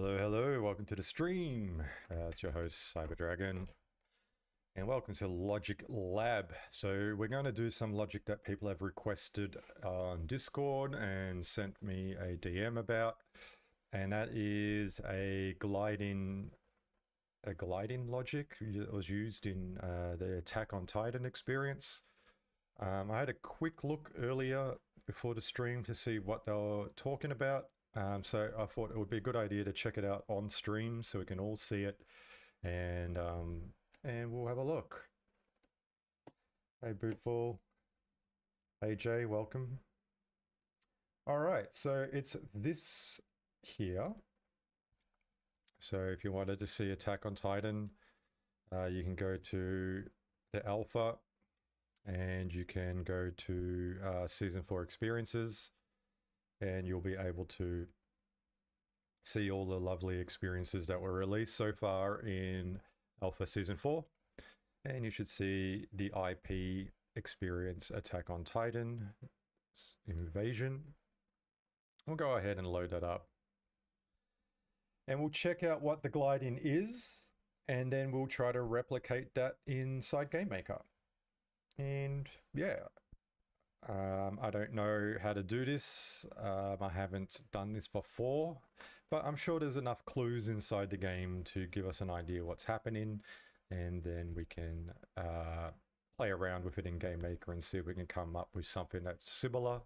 Hello, hello, welcome to the stream. It's your host, CyberDragon, and welcome to Logic Lab. So we're going to do some logic that people have requested on Discord and sent me a DM about, and that is a gliding logic that was used in the Attack on Titan experience. I had a quick look earlier before the stream to see what they were talking about. So I thought it would be a good idea to check it out on stream so we can all see it, and we'll have a look. Hey Bootball, hey Jay, welcome. All right, so it's this here. So if you wanted to see Attack on Titan, you can go to the alpha, and you can go to Season 4 experiences, and you'll be able to see all the lovely experiences that were released so far in Alpha Season 4. And you should see the IP experience Attack on Titan Invasion. We'll go ahead and load that up. And we'll check out what the gliding is, and then we'll try to replicate that inside Game Maker. And yeah. I don't know how to do this. I haven't done this before, but I'm sure there's enough clues inside the game to give us an idea what's happening, and then we can play around with it in Game Maker and see if we can come up with something that's similar.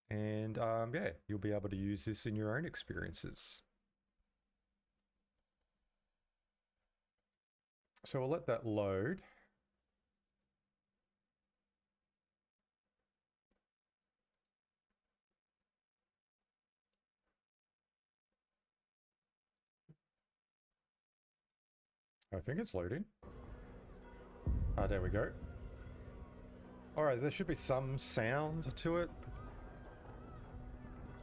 And yeah, you'll be able to use this in your own experiences. So we'll let that load. I think it's loading. Ah, there we go. Alright, there should be some sound to it.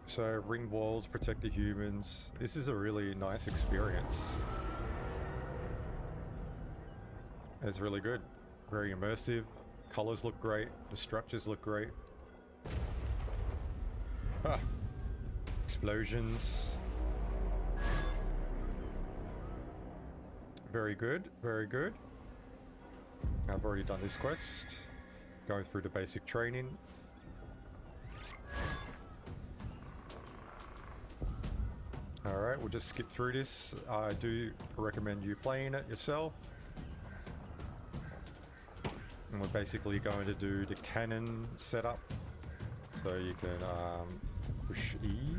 So, ring walls protect the humans. This is a really nice experience. It's really good. Very immersive. Colors look great. The structures look great. Ah. Explosions. Very good, very good. I've already done this quest. Going through the basic training. Alright, we'll just skip through this. I do recommend you playing it yourself. And we're basically going to do the cannon setup. So you can push E.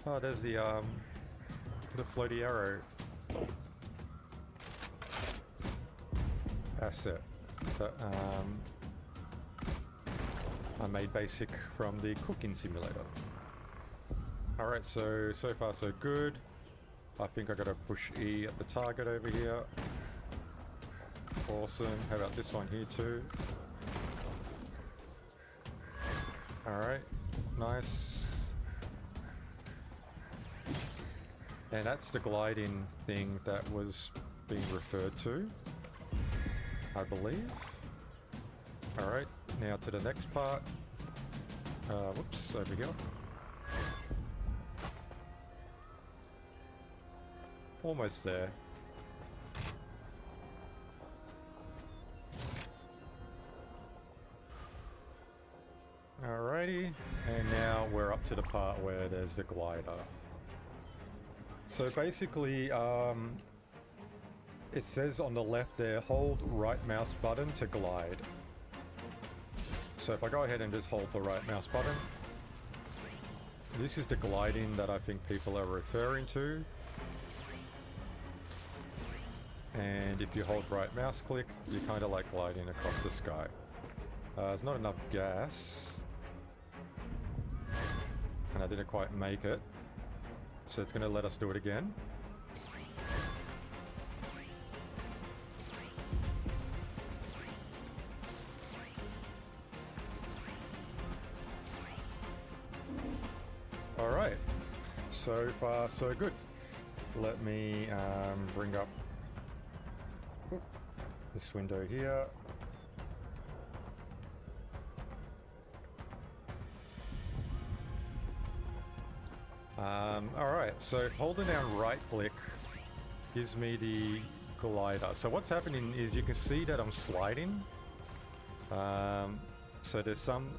Oh, there's the floaty arrow. Asset that I made basic from the cooking simulator. Alright, so far so good. I think I gotta push E at the target over here. Awesome. How about this one here too? Alright, nice. And that's the gliding thing that was being referred to, I believe. Alright, now to the next part. Whoops, over here. Almost there. Alrighty, and now we're up to the part where there's the glider. So basically, it says on the left there, hold right mouse button to glide. So if I go ahead and just hold the right mouse button, this is the gliding that I think people are referring to. And if you hold right mouse click, you're kind of like gliding across the sky. There's not enough gas, and I didn't quite make it. So it's going to let us do it again. Alright, so far so good. Let me bring up this window here. All right, so holding down right click gives me the glider. So what's happening is you can see that I'm sliding. So there's some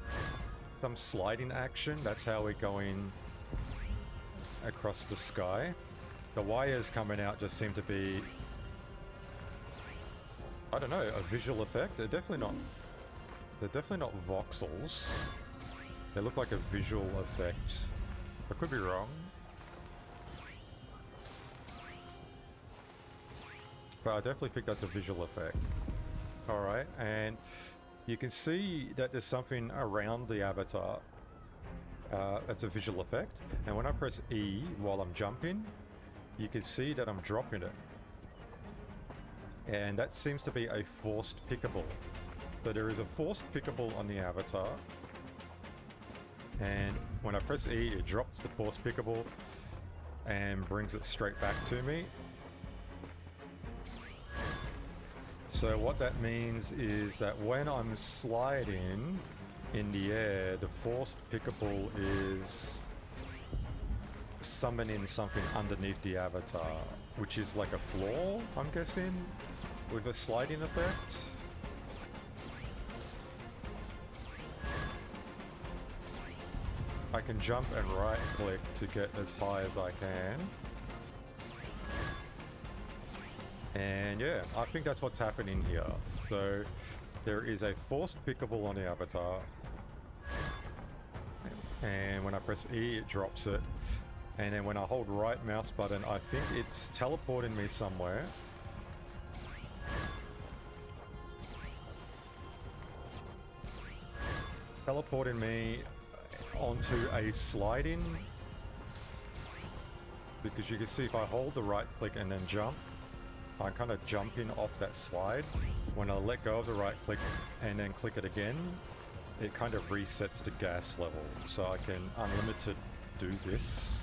sliding action. That's how we're going across the sky. The wires coming out just seem to be, I don't know, a visual effect. They're definitely not voxels. They look like a visual effect. I could be wrong. But I definitely think that's a visual effect. Alright, and you can see that there's something around the avatar. That's a visual effect. And when I press E while I'm jumping, you can see that I'm dropping it. And that seems to be a forced pickable. So there is a forced pickable on the avatar. And when I press E, it drops the forced pickable and brings it straight back to me. So what that means is that when I'm sliding in the air, the forced pickable is summoning something underneath the avatar, which is like a floor, I'm guessing, with a sliding effect. I can jump and right click to get as high as I can. And yeah, I think that's what's happening here. So there is a forced pickable on the avatar. And when I press E, it drops it. And then when I hold right mouse button, I think it's teleporting me somewhere. Teleporting me onto a sliding. Because you can see if I hold the right click and then jump, I'm kind of jumping off that slide. When I let go of the right click and then click it again, it kind of resets the gas level. So I can unlimited do this.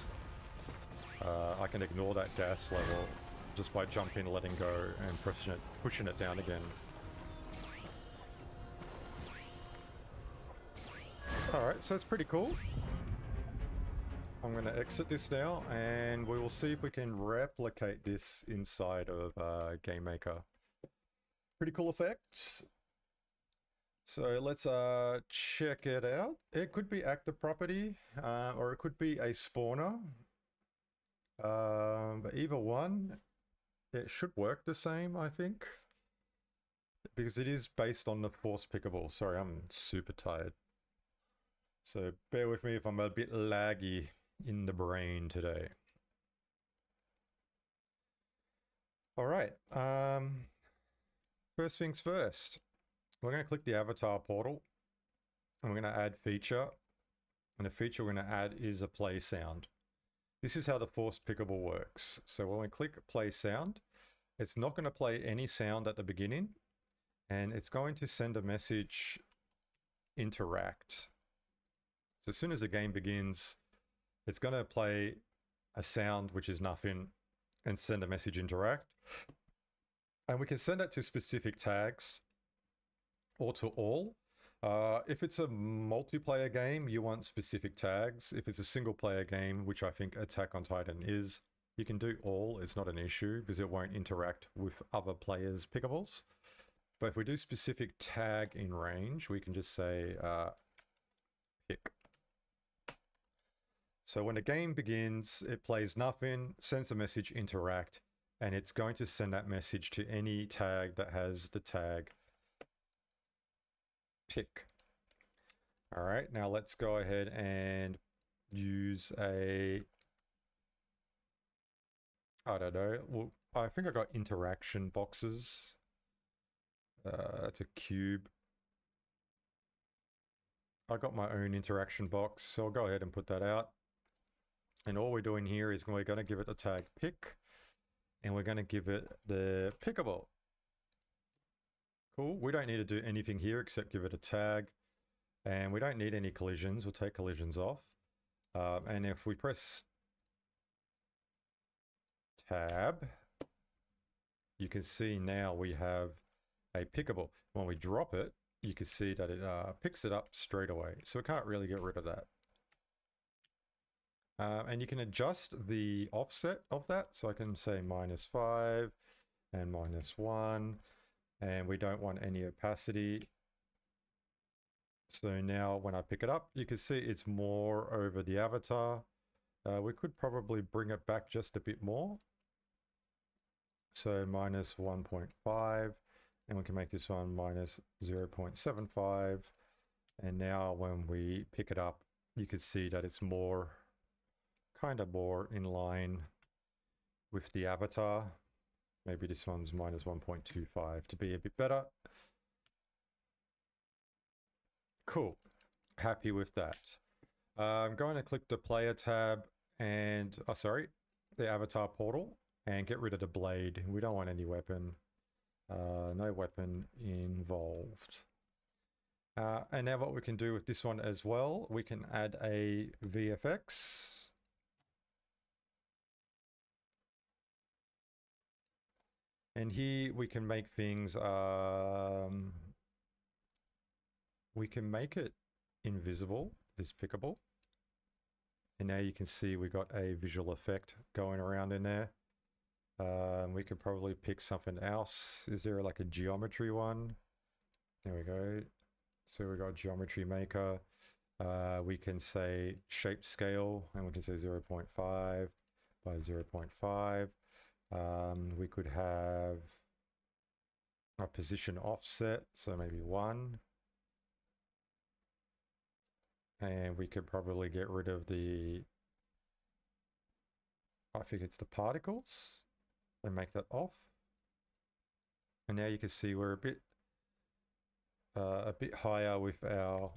I can ignore that gas level just by jumping, letting go, and pushing it down again. Alright, so it's pretty cool. I'm going to exit this now, and we will see if we can replicate this inside of Game Maker. Pretty cool effect. So let's check it out. It could be active property, or it could be a spawner. But either one, it should work the same, I think. Because it is based on the force pickable. Sorry, I'm super tired. So bear with me if I'm a bit laggy in the brain today. All right. First things first. We're going to click the avatar portal. And we're going to add feature. And the feature we're going to add is a play sound. This is how the force pickable works. So when we click play sound, it's not going to play any sound at the beginning. And it's going to send a message interact. So as soon as the game begins, it's going to play a sound, which is nothing, and send a message interact. And we can send that to specific tags or to all. If it's a multiplayer game, you want specific tags. If it's a single player game, which I think Attack on Titan is, you can do all. It's not an issue because it won't interact with other players' pickables. But if we do specific tag in range, we can just say pick. So when the game begins, it plays nothing, sends a message interact, and it's going to send that message to any tag that has the tag pick. All right, now let's go ahead and use a, I don't know, well, I think I got interaction boxes. That's a cube. I got my own interaction box, so I'll go ahead and put that out. And all we're doing here is we're going to give it the tag pick, and we're going to give it the pickable. Cool. We don't need to do anything here except give it a tag, and we don't need any collisions. We'll take collisions off. And if we press tab, you can see now we have a pickable. When we drop it, you can see that it picks it up straight away. So we can't really get rid of that. And you can adjust the offset of that. So I can say -5 and -1, and we don't want any opacity. So now when I pick it up, you can see it's more over the avatar. We could probably bring it back just a bit more. So -1.5, and we can make this one -0.75. And now when we pick it up, you can see that it's more, kind of more in line with the avatar. Maybe this one's -1.25 to be a bit better. Cool. Happy with that. I'm going to click the player tab and, the avatar portal, and get rid of the blade. We don't want any weapon. No weapon involved. And now what we can do with this one as well, we can add a VFX. And here we can make things, we can make it invisible, is pickable. And now you can see we got a visual effect going around in there. We could probably pick something else. Is there like a geometry one? There we go. So we got geometry maker. We can say shape scale, and we can say 0.5 by 0.5. We could have a position offset, so maybe 1. And we could probably get rid of the, I think it's the particles, and make that off. And now you can see we're a bit higher with our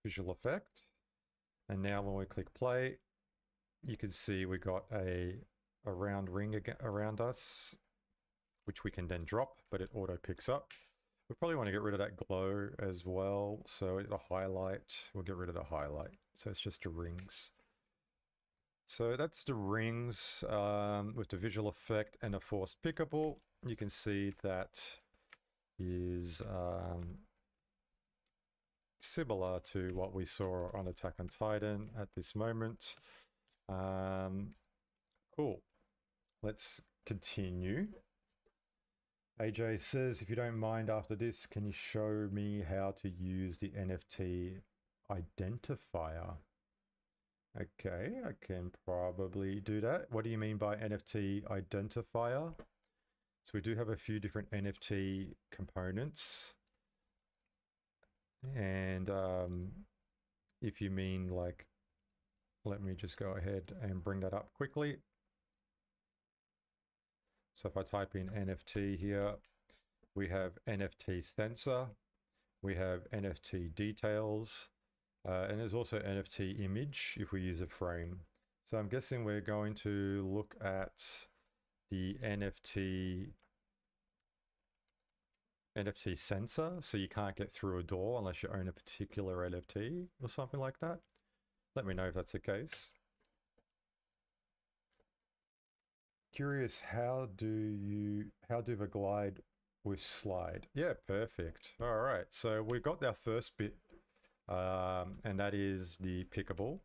visual effect. And now when we click play, you can see we got a round ring around us, which we can then drop, but it auto picks up. We probably want to get rid of that glow as well. So the highlight, we'll get rid of the highlight. So it's just the rings. So that's the rings with the visual effect and a forced pickable. You can see that is similar to what we saw on Attack on Titan at this moment. Cool. Let's continue. AJ says, if you don't mind after this, can you show me how to use the NFT identifier? Okay, I can probably do that. What do you mean by NFT identifier? So we do have a few different NFT components. And if you mean like, let me just go ahead and bring that up quickly. So if I type in NFT here, we have NFT sensor, we have NFT details, and there's also NFT image if we use a frame. So I'm guessing we're going to look at the NFT sensor, so you can't get through a door unless you own a particular NFT or something like that. Let me know if that's the case. Curious, how do the glide with slide? Yeah, perfect. All right, so we've got our first bit, and that is the pickable,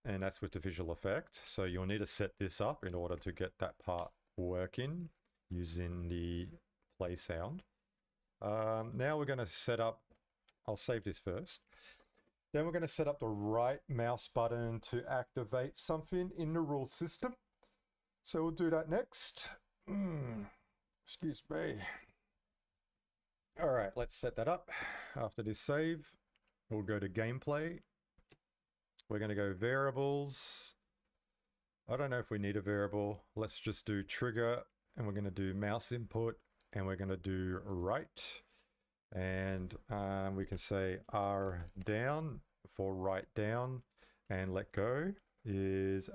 and that's with the visual effect. So you'll need to set this up in order to get that part working using the play sound. Now we're going to set up, I'll save this first. Then we're going to set up the right mouse button to activate something in the rule system. So we'll do that next. Excuse me. All right, let's set that up. After this save, we'll go to gameplay. We're going to go variables. I don't know if we need a variable. Let's just do trigger, and we're going to do mouse input, and we're going to do right. And we can say R down for right down, and let go is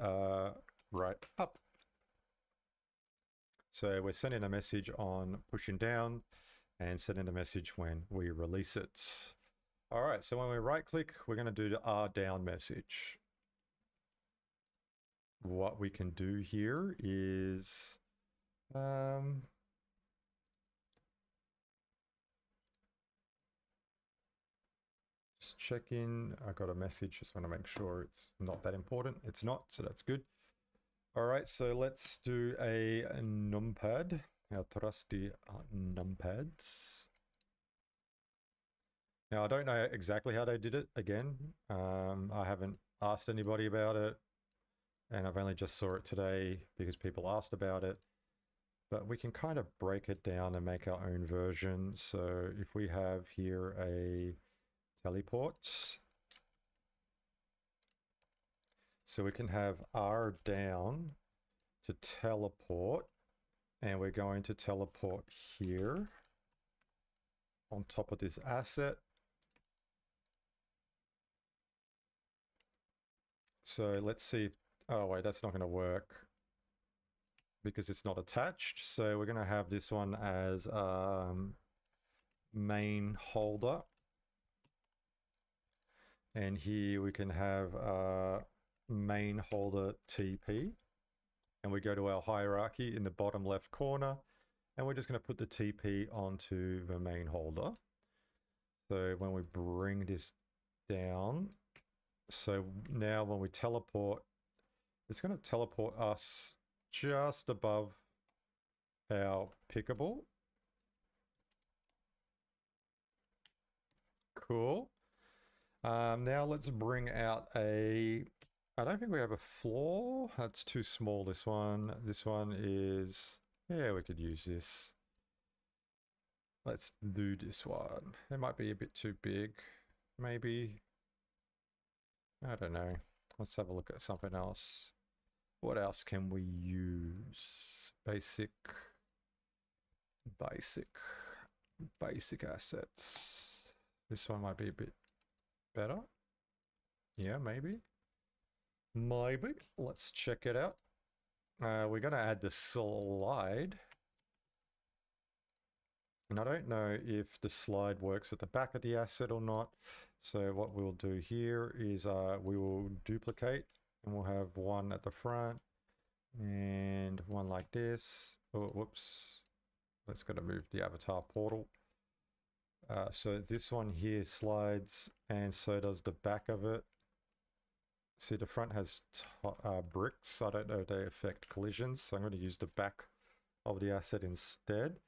right up. So we're sending a message on pushing down and sending a message when we release it. All right, so when we right click, we're going to do the R down message. What we can do here is just check in. I got a message, just want to make sure it's not that important. It's not, so that's good. All right, so let's do a numpad, our trusty numpads. Now, I don't know exactly how they did it. Again, I haven't asked anybody about it, and I've only just saw it today because people asked about it. But we can kind of break it down and make our own version. So if we have here a teleport, so we can have R down to teleport, and we're going to teleport here on top of this asset. So let's see. Oh wait, that's not going to work because it's not attached. So we're going to have this one as main holder. And here we can have main holder TP. And we go to our hierarchy in the bottom left corner. And we're just going to put the TP onto the main holder. So when we bring this down, so now when we teleport, it's going to teleport us just above our pickable. Cool. Now let's bring out a, I don't think we have a floor. That's too small, this one. This one is, yeah, we could use this. Let's do this one. It might be a bit too big, maybe. I don't know. Let's have a look at something else. What else can we use? Basic assets. This one might be a bit better. Yeah, maybe. Maybe. Let's check it out. We're going to add the slide. And I don't know if the slide works at the back of the asset or not. So what we'll do here is we will duplicate, and we'll have one at the front and one like this. Oh, whoops. Let's go to move the avatar portal. So this one here slides, and so does the back of it. See, the front has bricks. I don't know if they affect collisions, so I'm going to use the back of the asset instead.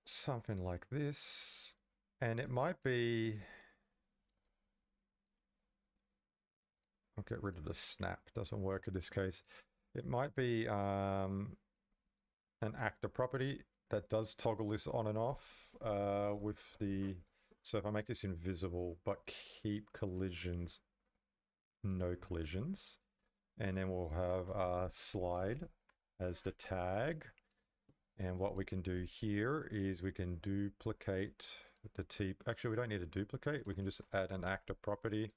Something like this, and it might be, I'll get rid of the snap, doesn't work in this case. It might be an actor property that does toggle this on and off with the, so if I make this invisible but keep collisions, no collisions, and then we'll have a slide as the tag. And what we can do here is we can duplicate the TP. Actually, we don't need to duplicate. We can just add an actor property.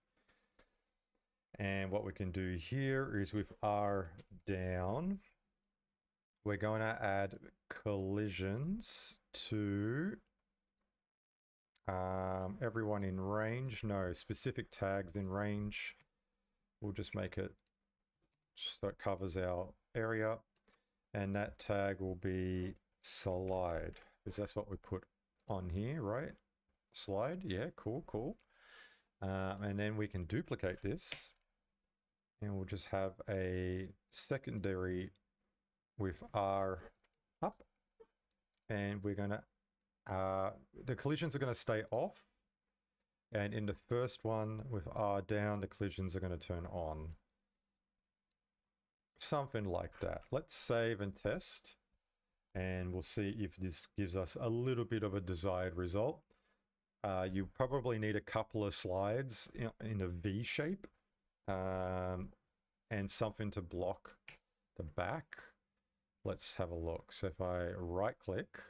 And what we can do here is with R down, we're going to add collisions to everyone in range. No, specific tags in range. We'll just make it so it covers our area. And that tag will be slide, because that's what we put on here, right? Slide, yeah, cool, cool. And then we can duplicate this, and we'll just have a secondary with R up, and we're gonna, the collisions are gonna stay off, and in the first one with R down, the collisions are gonna turn on. Something like that. Let's save and test, and we'll see if this gives us a little bit of a desired result. You probably need a couple of slides in a V shape, and something to block the back. Let's have a look. So if I right click,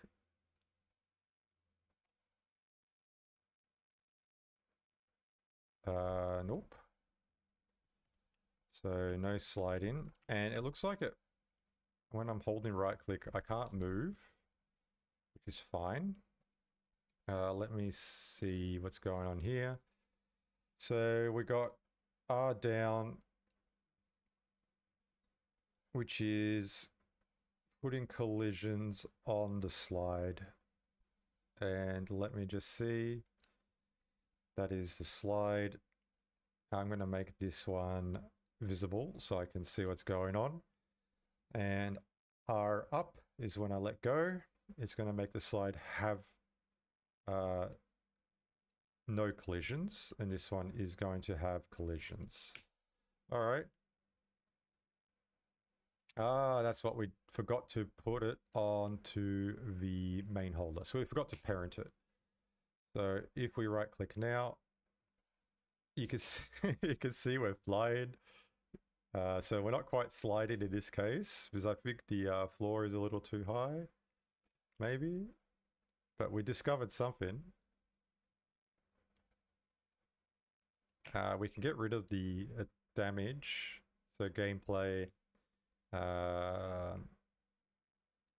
nope. So no sliding, and it looks like it, when I'm holding right click, I can't move, which is fine. Let me see what's going on here. So we got R down, which is putting collisions on the slide. And let me just see. That is the slide. I'm going to make this one visible so I can see what's going on. And R up is when I let go. It's going to make the slide have no collisions, and this one is going to have collisions. All right. That's what we forgot to put it onto the main holder. So we forgot to parent it. So if we right click now, you can see, you can see we're flying. So we're not quite sliding in this case because I think the floor is a little too high, maybe. But we discovered something. We can get rid of the damage. So gameplay, what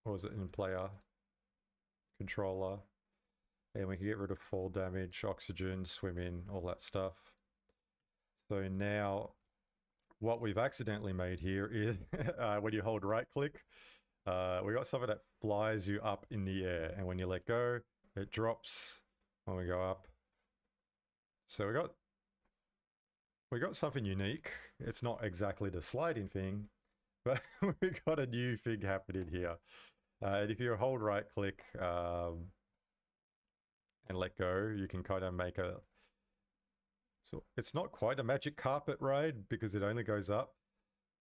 was it in player? Controller. And we can get rid of fall damage, oxygen, swimming, all that stuff. So now what we've accidentally made here is when you hold right click, we got something that flies you up in the air. And when you let go, it drops when we go up. So we got something unique. It's not exactly the sliding thing, but we got a new thing happening here. And if you hold right click and let go, you can kind of make a... So it's not quite a magic carpet ride because it only goes up.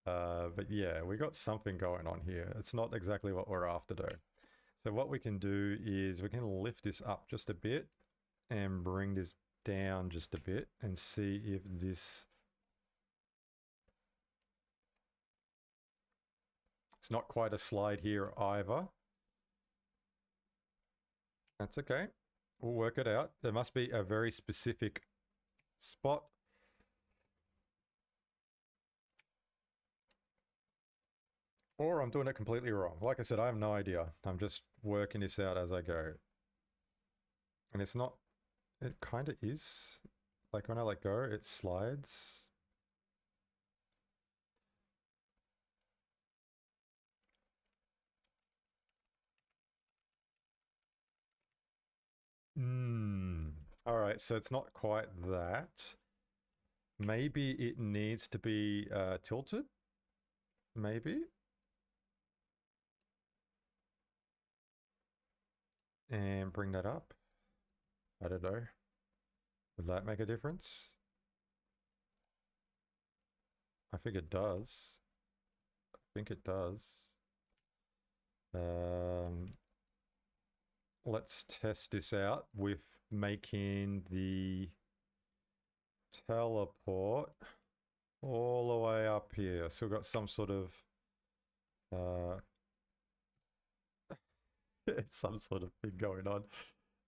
But yeah, we got something going on here. It's not exactly what we're after though. So what we can do is we can lift this up just a bit and bring this down just a bit and see if this... It's not quite a slide here either. That's okay. We'll work it out. There must be a very specific spot. Or I'm doing it completely wrong. Like I said, I have no idea. I'm just working this out as I go. And it's not... It kind of is. Like when I let go, it slides. All right, so it's not quite that. Maybe it needs to be tilted. Maybe. And bring that up. I don't know. Would that make a difference? I think it does. I think it does. Let's test this out with making the teleport all the way up here. So we've got some sort of some sort of thing going on.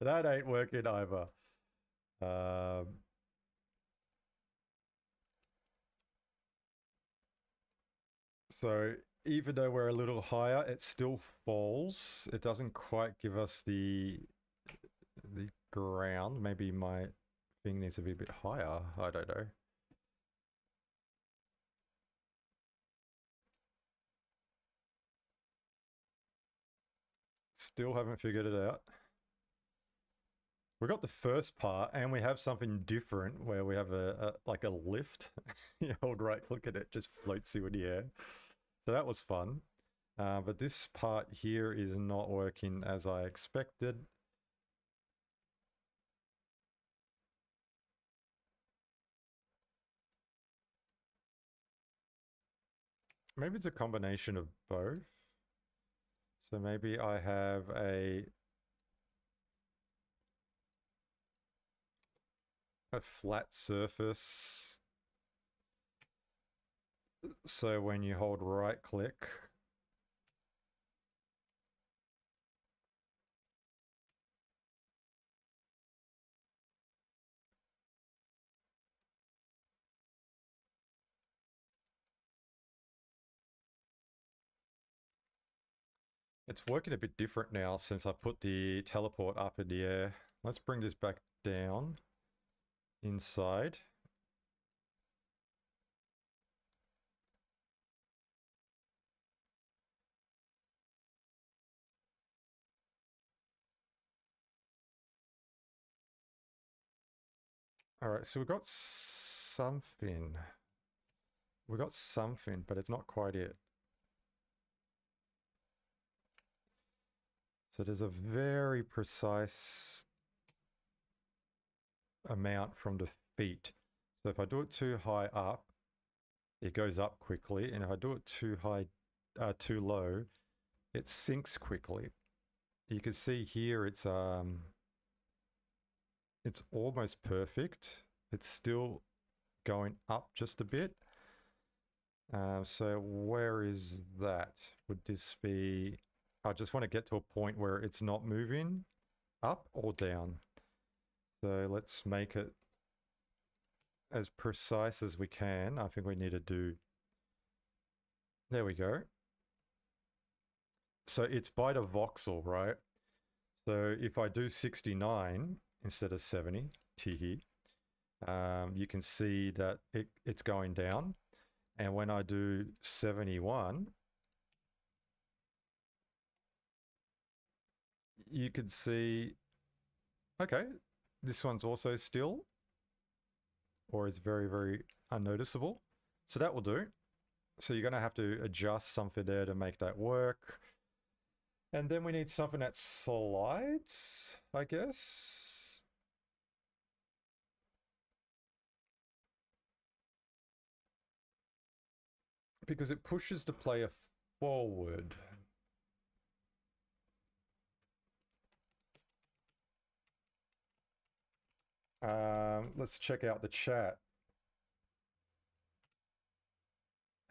That ain't working either. So even though we're a little higher, it still falls. It doesn't quite give us the ground. Maybe my thing needs to be a bit higher. I don't know. Still haven't figured it out. We got the first part and we have something different where we have like a lift. You hold right click and it just floats you in the air. So that was fun. But this part here is not working as I expected. Maybe it's a combination of both. So maybe I have a flat surface. So when you hold right click, it's working a bit different now since I put the teleport up in the air. Let's bring this back down inside. All right, so we've got something. We got something, but it's not quite it. So there's a very precise amount from the feet. So if I do it too high up, it goes up quickly, and if I do it too high, too low, it sinks quickly. You can see here it's almost perfect. It's still going up just a bit. So where is that? Would this be? I just want to get to a point where it's not moving up or down. So let's make it as precise as we can. I think we need to do, there we go. So it's by the voxel, right? So if I do 69 instead of 70, teehee, you can see that it's going down. And when I do 71, you can see, okay, this one's also still, or it's very, very unnoticeable. So that will do. So you're going to have to adjust something there to make that work. And then we need something that slides, I guess. Because it pushes the player forward. Let's check out the chat.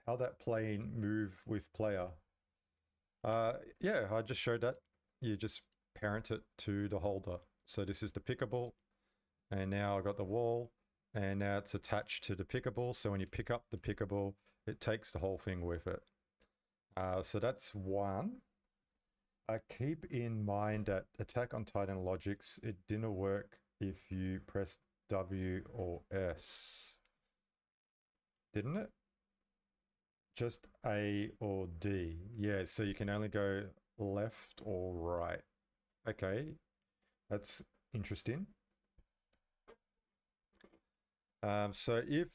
How that plane move with player. Yeah, I just showed that. You just parent it to the holder. So this is the pickable, and now I got the wall, and now it's attached to the pickable. So when you pick up the pickable, it takes the whole thing with it. So that's one. Keep in mind that Attack on Titan logics, it didn't work if you press W or S. Didn't it? Just A or D. Yeah, so you can only go left or right. Okay, that's interesting. So if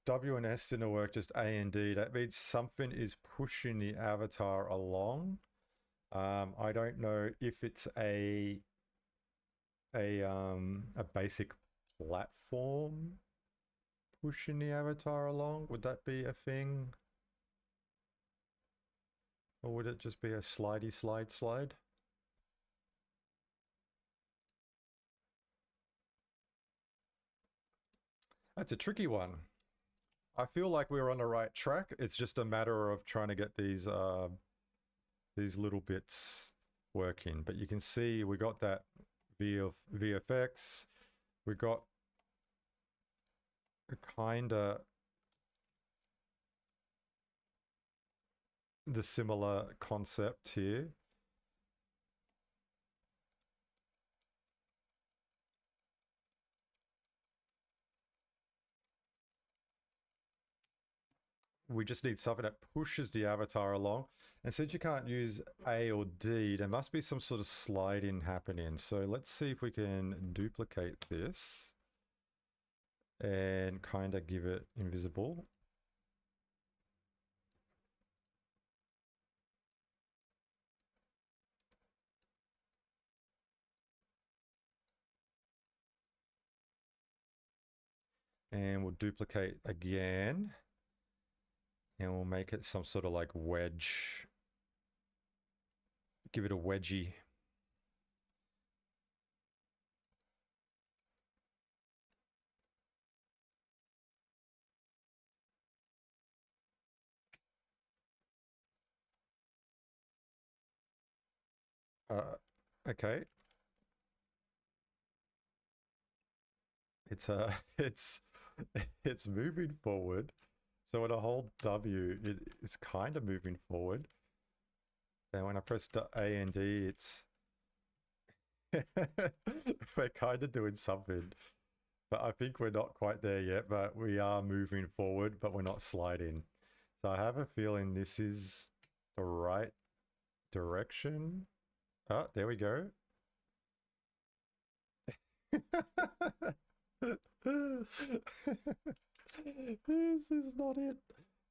W and S didn't work, just A and D, that means something is pushing the avatar along. I don't know if it's a basic platform pushing the avatar along. Would that be a thing? Or would it just be a slidey slide? That's a tricky one. I feel like we're on the right track. It's just a matter of trying to get these little bits working. But you can see we got that VFX. We got a kinda the similar concept here. We just need something that pushes the avatar along. And since you can't use A or D, there must be some sort of sliding happening. So let's see if we can duplicate this and kind of give it invisible. And we'll duplicate again. And we'll make it some sort of like wedge. Give it a wedgie. Okay. It's it's moving forward. So when I hold W, it's kind of moving forward. And when I press the A and D, it's we're kind of doing something. But I think we're not quite there yet, but we are moving forward, but we're not sliding. So I have a feeling this is the right direction. Oh, there we go. This is not it,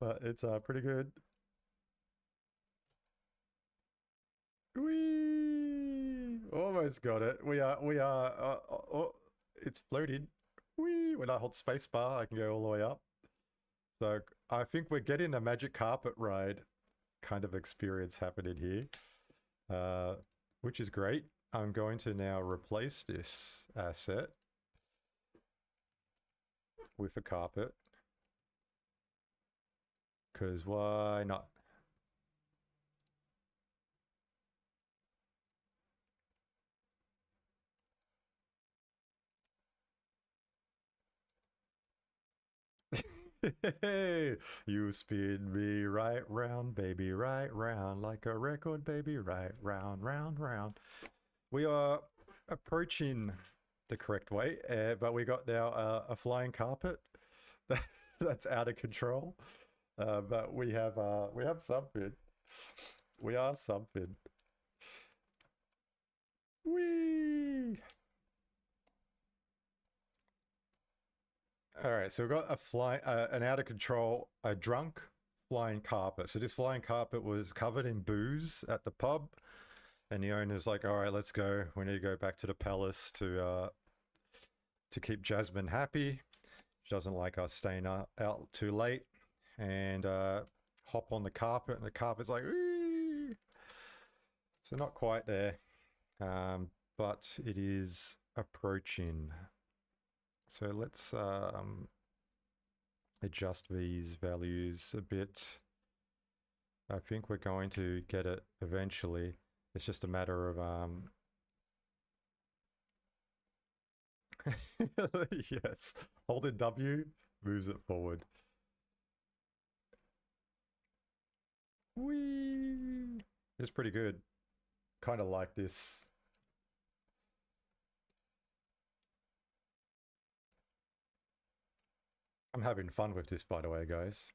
but it's pretty good. We almost got it. We are. Oh, it's floating. Whee! When I hold spacebar, I can go all the way up. So I think we're getting a magic carpet ride kind of experience happening here, which is great. I'm going to now replace this asset with a carpet, because why not? Hey, you spin me right round, baby, right round, like a record, baby, right round, round, round. We are approaching the correct way, but we got now a flying carpet that's out of control. But we have something. We are something. Whee! All right, so we've got an out of control, a drunk flying carpet. So this flying carpet was covered in booze at the pub, and the owner's like, "All right, let's go. We need to go back to the palace to keep Jasmine happy. She doesn't like us staying out too late." And hop on the carpet, and the carpet's like, "Whee!" So not quite there, but it is approaching. So let's adjust these values a bit. I think we're going to get it eventually. It's just a matter of yes, holding W moves it forward. Whee! It's pretty good. Kind of like this. I'm having fun with this, by the way, guys.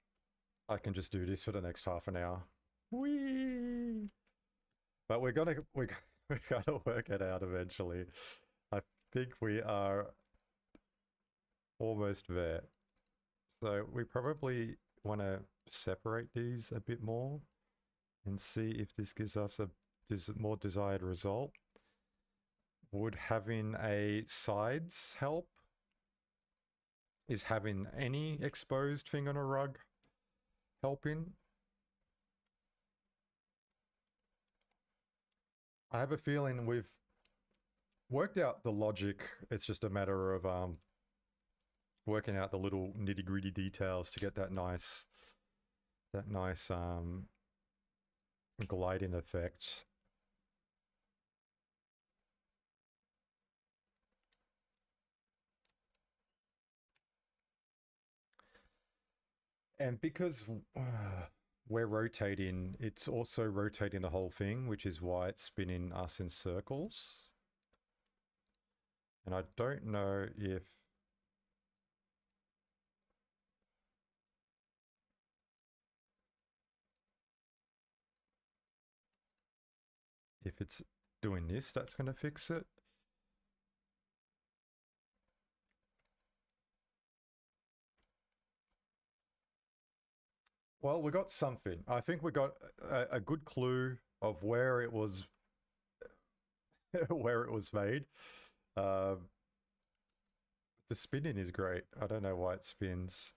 I can just do this for the next half an hour. Whee! But we're gonna work it out eventually. I think we are almost there. So we probably want to separate these a bit more and see if this gives us a more desired result. Would having a sides help? Is having any exposed thing on a rug helping? I have a feeling we've worked out the logic. It's just a matter of working out the little nitty gritty details to get that nice gliding effect. And because we're rotating, it's also rotating the whole thing, which is why it's spinning us in circles. And I don't know if it's doing this, that's going to fix it. Well, we got something. I think we got a good clue of where it was where it was made. The spinning is great. I don't know why it spins.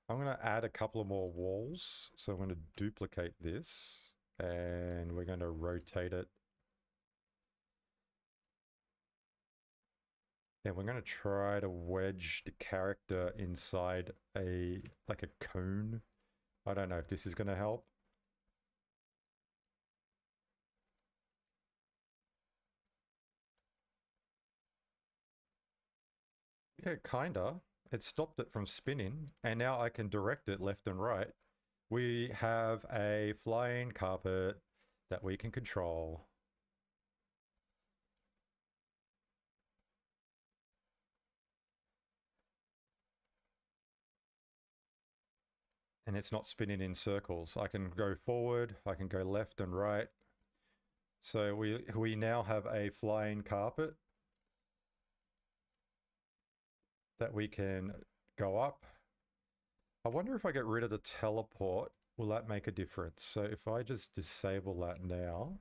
I'm going to add a couple of more walls. So I'm going to duplicate this and we're going to rotate it. And we're going to try to wedge the character inside like a cone. I don't know if this is going to help. Yeah, kinda. It stopped it from spinning, and now I can direct it left and right. We have a flying carpet that we can control. And it's not spinning in circles. I can go forward, I can go left and right. So we now have a flying carpet that we can go up. I wonder if I get rid of the teleport, will that make a difference? So if I just disable that now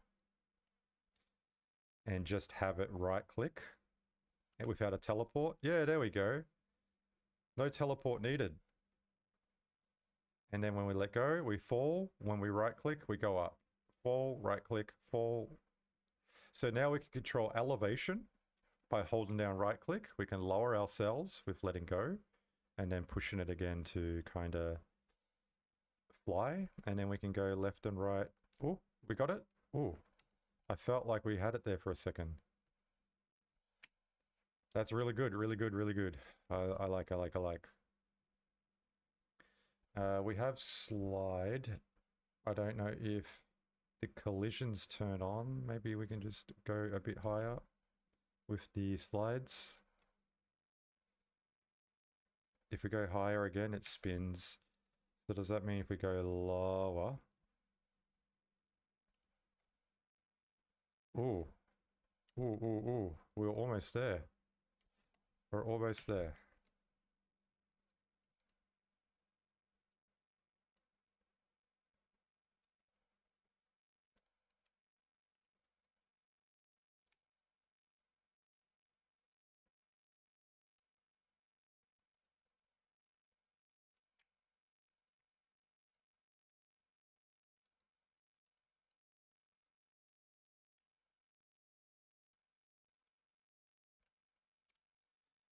and just have it right click and without a teleport, yeah, there we go. No teleport needed. And then when we let go, we fall. When we right click, we go up. Fall, right click, fall. So now we can control elevation by holding down right click. We can lower ourselves with letting go and then pushing it again to kind of fly. And then we can go left and right. Oh, we got it. Oh, I felt like we had it there for a second. That's really good, really good, really good. I like. We have slide. I don't know if the collisions turn on. Maybe we can just go a bit higher with the slides. If we go higher again, it spins. So does that mean if we go lower? Ooh. Ooh, ooh, ooh. We're almost there. We're almost there.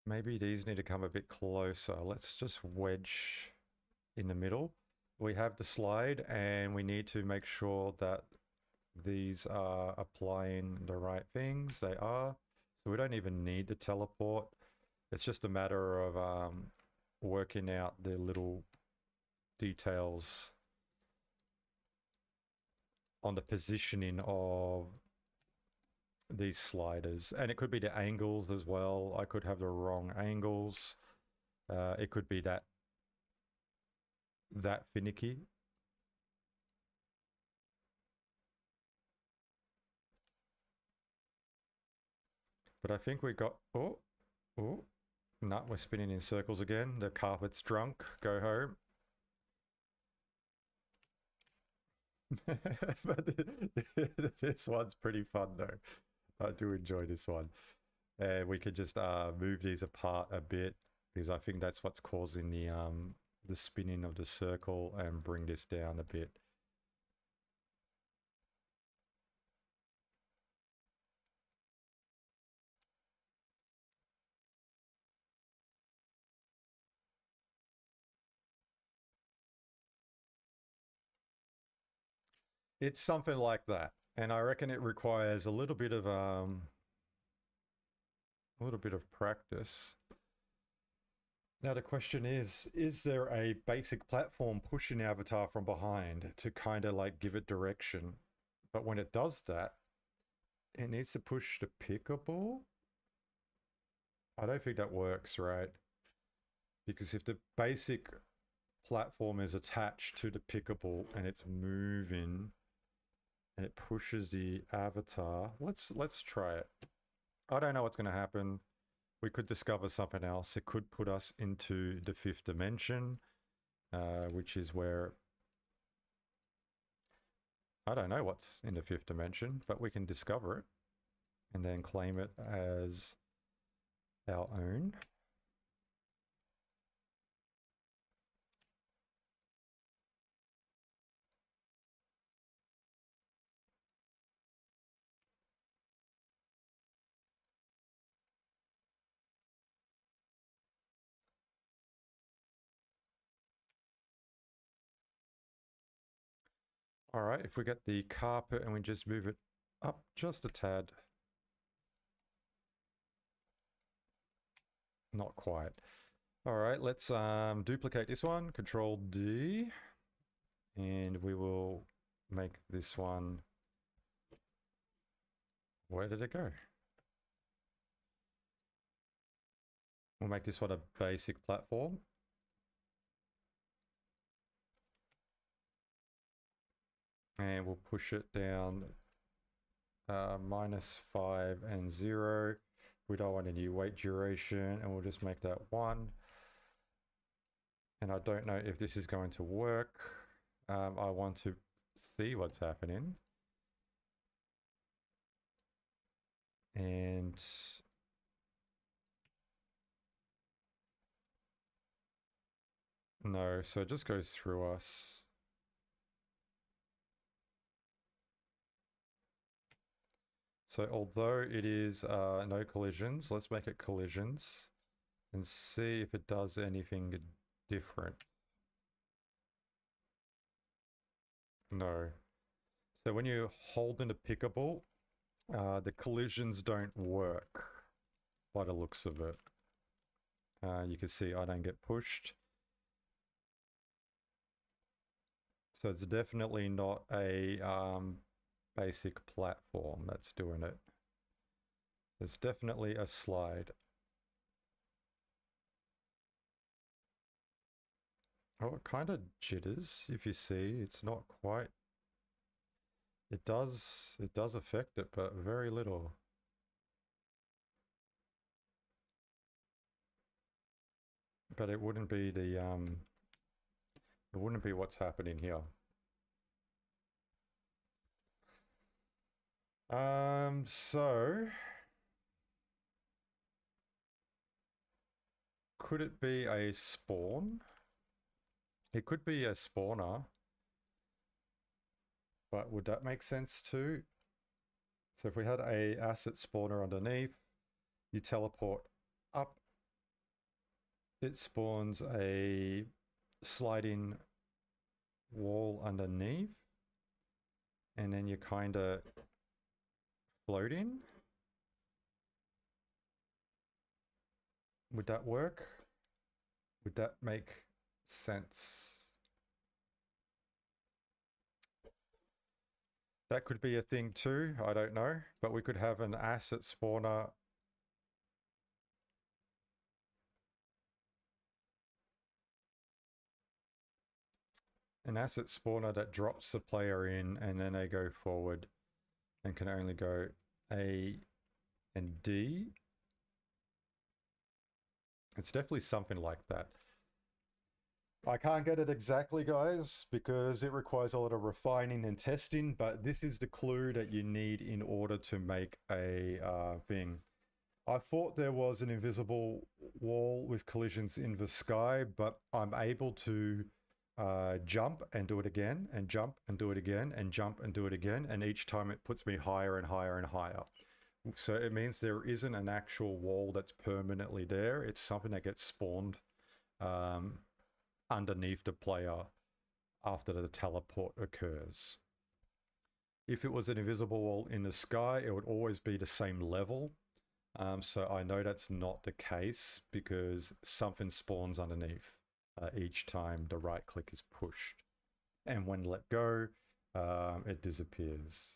Maybe these need to come a bit closer. Let's just wedge in the middle. We have the slide and we need to make sure that these are applying the right things. They are. So we don't even need the teleport. It's just a matter of working out the little details on the positioning of these sliders. And it could be the angles as well. I could have the wrong angles. It could be that finicky. But I think we got, oh, no, we're spinning in circles again. The carpet's drunk. Go home. But this one's pretty fun though. I do enjoy this one. And we could just move these apart a bit because I think that's what's causing the spinning of the circle, and bring this down a bit. It's something like that. And I reckon it requires a little bit of practice. Now the question is there a basic platform pushing Avatar from behind to kind of like give it direction? But when it does that, it needs to push the pickable? I don't think that works, right? Because if the basic platform is attached to the pickable and it's moving and it pushes the avatar, let's try it. I don't know what's going to happen. We could discover something else. It could put us into the fifth dimension, which is where I don't know what's in the fifth dimension, but we can discover it and then claim it as our own. All right, if we get the carpet and we just move it up just a tad. Not quite. All right, let's duplicate this one, Control D, and we will make this one. Where did it go? We'll make this one a basic platform. And we'll push it down -5 and 0. We don't want any wait duration, and we'll just make that 1. And I don't know if this is going to work. I want to see what's happening. And no, so it just goes through us. So although it is no collisions, let's make it collisions and see if it does anything different. No. So when you hold in a pickable, the collisions don't work by the looks of it. You can see I don't get pushed. So it's definitely not a basic platform that's doing it. There's definitely a slide. Oh, it kind of jitters, if you see. It's not quite. It does affect it, but very little. But it wouldn't be the it wouldn't be what's happening here. So could it be a spawn? It could be a spawner, but would that make sense too? So if we had a asset spawner underneath, you teleport up, it spawns a sliding wall underneath, and then you kind of floating. Would that work? Would that make sense? That could be a thing too, I don't know. But we could have an asset spawner. An asset spawner that drops the player in and then they go forward and can only go A and D. It's definitely something like that. I can't get it exactly, guys, because it requires a lot of refining and testing, but this is the clue that you need in order to make a thing. I thought there was an invisible wall with collisions in the sky, but I'm able to jump and do it again, and jump and do it again, and jump and do it again, and each time it puts me higher and higher and higher. So it means there isn't an actual wall that's permanently there. It's something that gets spawned underneath the player after the teleport occurs. If it was an invisible wall in the sky, it would always be the same level. So I know that's not the case because something spawns underneath each time the right click is pushed. And when let go, it disappears.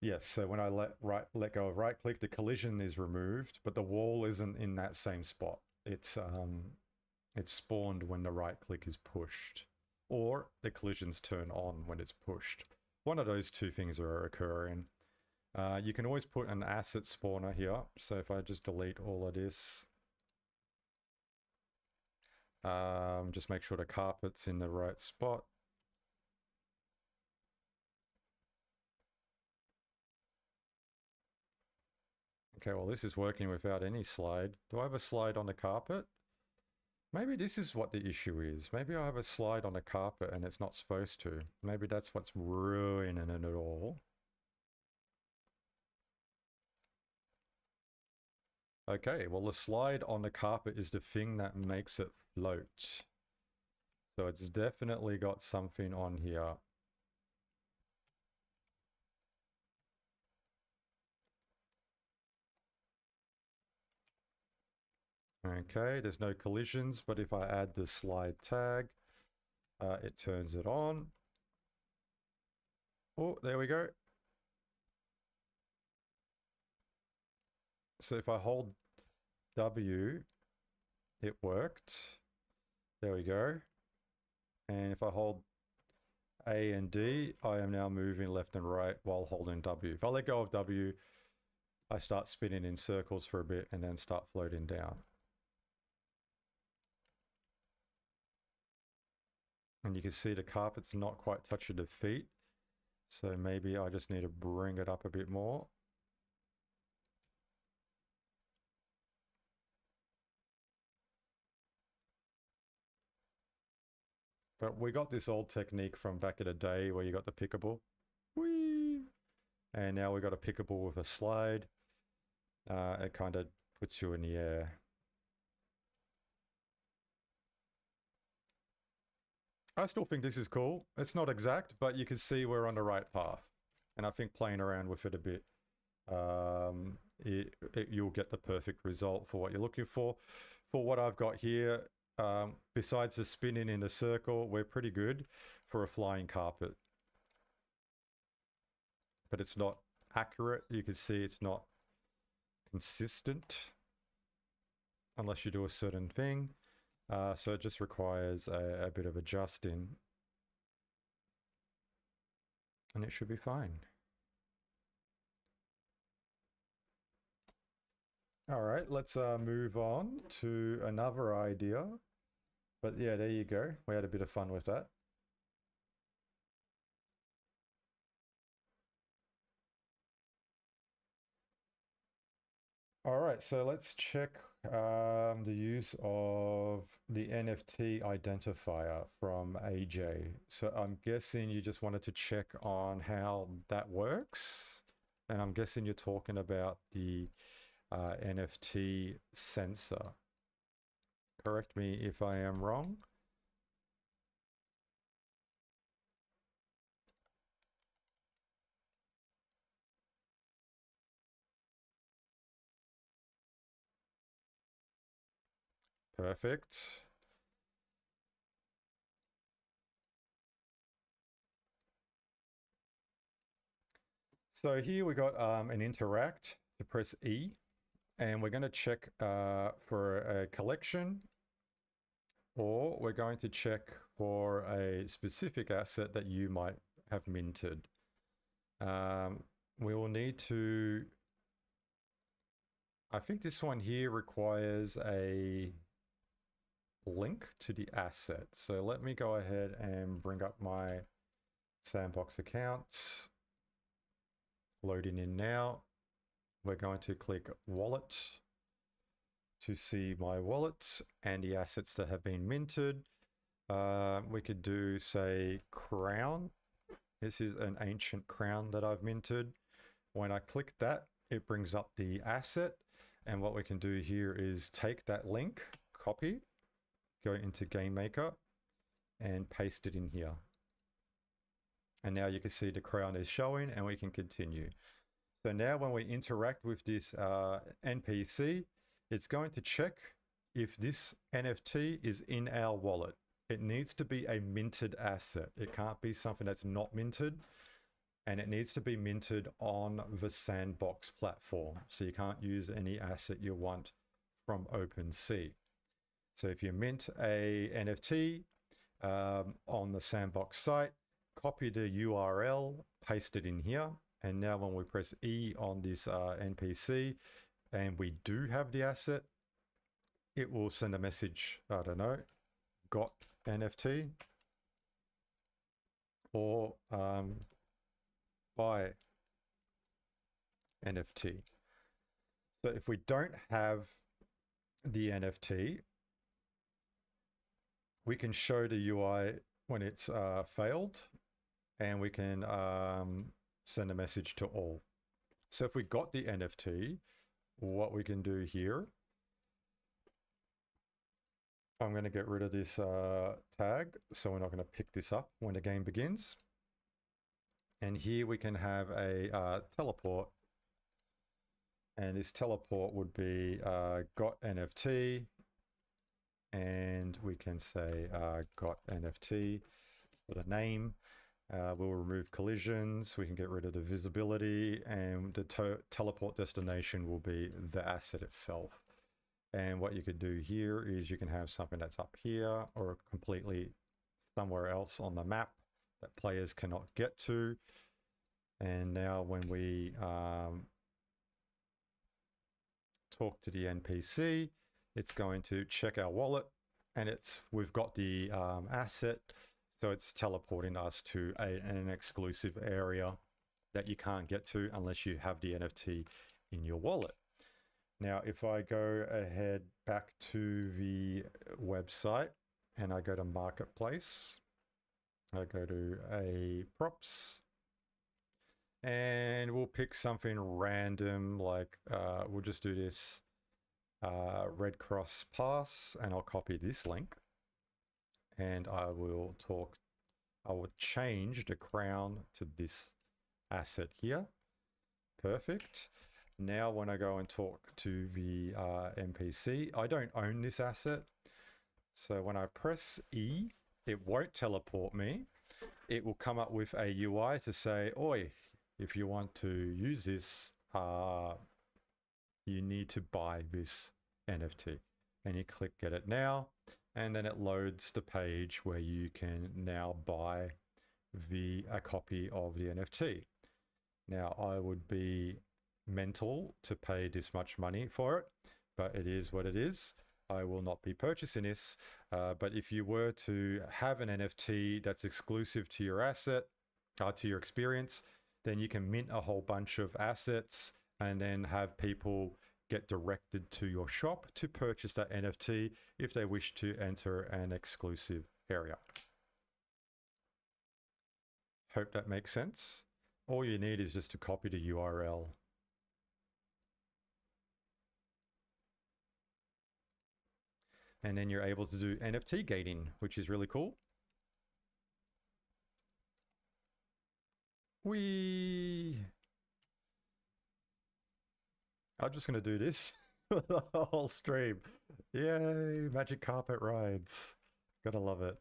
Yes, so when I let go of right click, the collision is removed, but the wall isn't in that same spot. It's spawned when the right click is pushed, or the collisions turn on when it's pushed. One of those two things are occurring. You can always put an asset spawner here. So if I just delete all of this, just make sure the carpet's in the right spot. Okay, well, this is working without any slide. Do I have a slide on the carpet? Maybe this is what the issue is. Maybe I have a slide on the carpet and it's not supposed to. Maybe that's what's ruining it all. Okay, well, the slide on the carpet is the thing that makes it float. So it's definitely got something on here. Okay, there's no collisions, but if I add the slide tag, it turns it on. Oh, there we go. So if I hold W, it worked. There we go. And if I hold A and D, I am now moving left and right while holding W. If I let go of W, I start spinning in circles for a bit and then start floating down. And you can see the carpet's not quite touching the feet. So maybe I just need to bring it up a bit more. But we got this old technique from back in the day where you got the pickable. Whee! And now we got a pickable with a slide. It kind of puts you in the air. I still think this is cool. It's not exact, but you can see we're on the right path. And I think playing around with it a bit, you'll get the perfect result for what you're looking for. For what I've got here, besides the spinning in the circle, we're pretty good for a flying carpet. But it's not accurate. You can see it's not consistent unless you do a certain thing. So it just requires a bit of adjusting. And it should be fine. All right, let's move on to another idea. But yeah, there you go. We had a bit of fun with that. All right, so let's check the use of the NFT identifier from AJ. So I'm guessing you just wanted to check on how that works. And I'm guessing you're talking about the NFT sensor. Correct me if I am wrong. Perfect. So here we got an interact to press E, and we're going to check for a collection, or we're going to check for a specific asset that you might have minted. We will need to, I think this one here requires a link to the asset. So let me go ahead and bring up my Sandbox account. Loading in now. We're going to click wallet to see my wallet and the assets that have been minted. We could do, say, crown. This is an ancient crown that I've minted. When I click that, it brings up the asset. And what we can do here is take that link, copy, go into Game Maker, and paste it in here. And now you can see the crown is showing, and we can continue. So now when we interact with this NPC, it's going to check if this NFT is in our wallet. It needs to be a minted asset. It can't be something that's not minted. And it needs to be minted on the Sandbox platform. So you can't use any asset you want from OpenSea. So if you mint a NFT on the Sandbox site, copy the URL, paste it in here. And now when we press E on this NPC and we do have the asset, it will send a message, I don't know, got NFT or buy NFT. So if we don't have the NFT, we can show the UI when it's failed, and we can send a message to all. So if we got the NFT, what we can do here, I'm going to get rid of this tag, so we're not going to pick this up when the game begins. And here we can have a teleport, and this teleport would be got NFT, and we can say got NFT for the name. We'll remove collisions, we can get rid of the visibility, and the teleport destination will be the asset itself. And what you could do here is you can have something that's up here or completely somewhere else on the map that players cannot get to. And now when we talk to the NPC, it's going to check our wallet, and we've got the asset, so it's teleporting us to an exclusive area that you can't get to unless you have the NFT in your wallet. Now, if I go ahead back to the website and I go to Marketplace, I go to a props, and we'll pick something random, like we'll just do this Red Cross pass, and I'll copy this link, and I will change the crown to this asset here. Perfect. Now when I go and talk to the NPC, I don't own this asset. So when I press E, it won't teleport me. It will come up with a UI to say, oi, if you want to use this, you need to buy this NFT. And you click get it now, and then it loads the page where you can now buy a copy of the NFT. Now, I would be mental to pay this much money for it, but it is what it is. I will not be purchasing this, but if you were to have an NFT that's exclusive to your asset, to your experience, then you can mint a whole bunch of assets and then have people get directed to your shop to purchase that NFT if they wish to enter an exclusive area. Hope that makes sense. All you need is just to copy the URL. And then you're able to do NFT gating, which is really cool. I'm just going to do this for the whole stream. Yay, magic carpet rides. Gotta love it.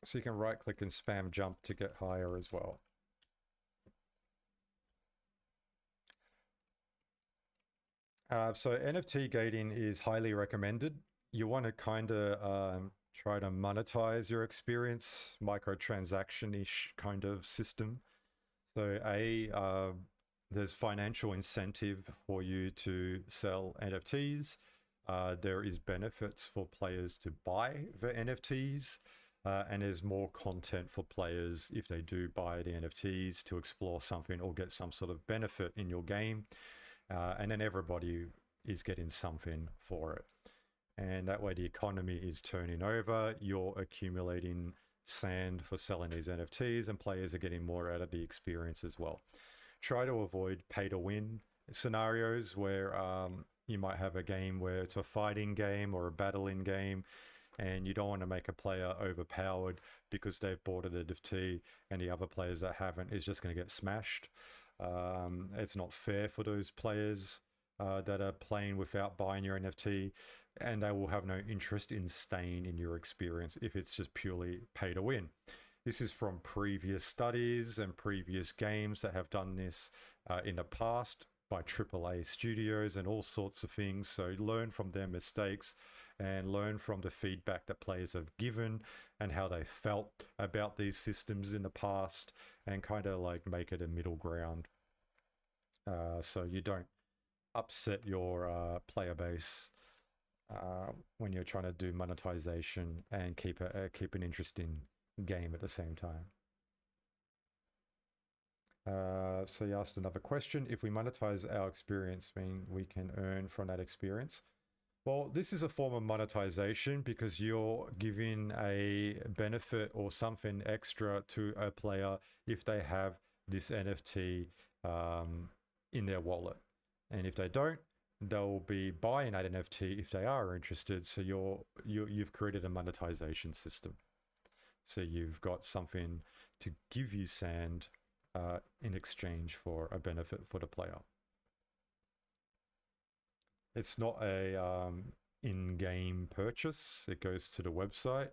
So you can right click and spam jump to get higher as well. So NFT gating is highly recommended. You want to kind of try to monetize your experience, microtransaction-ish kind of system. So there's financial incentive for you to sell NFTs. There is benefits for players to buy the NFTs. And there's more content for players if they do buy the NFTs to explore something or get some sort of benefit in your game. And then everybody is getting something for it. And that way the economy is turning over. You're accumulating sand for selling these NFTs, and players are getting more out of the experience as well. Try to avoid pay to win scenarios where you might have a game where it's a fighting game or a battling game, and you don't want to make a player overpowered because they've bought an NFT and the other players that haven't is just going to get smashed. It's not fair for those players that are playing without buying your NFT, and they will have no interest in staying in your experience if it's just purely pay to win. This is from previous studies and previous games that have done this in the past by AAA studios and all sorts of things. So learn from their mistakes and learn from the feedback that players have given and how they felt about these systems in the past, and kind of like make it a middle ground so you don't upset your player base when you're trying to do monetization and keep an interesting game at the same time. So you asked another question. If we monetize our experience, mean we can earn from that experience? Well, this is a form of monetization because you're giving a benefit or something extra to a player if they have this NFT in their wallet. And if they don't, they'll be buying that NFT if they are interested. So you've created a monetization system. So you've got something to give you sand in exchange for a benefit for the player. It's not a in-game purchase. It goes to the website.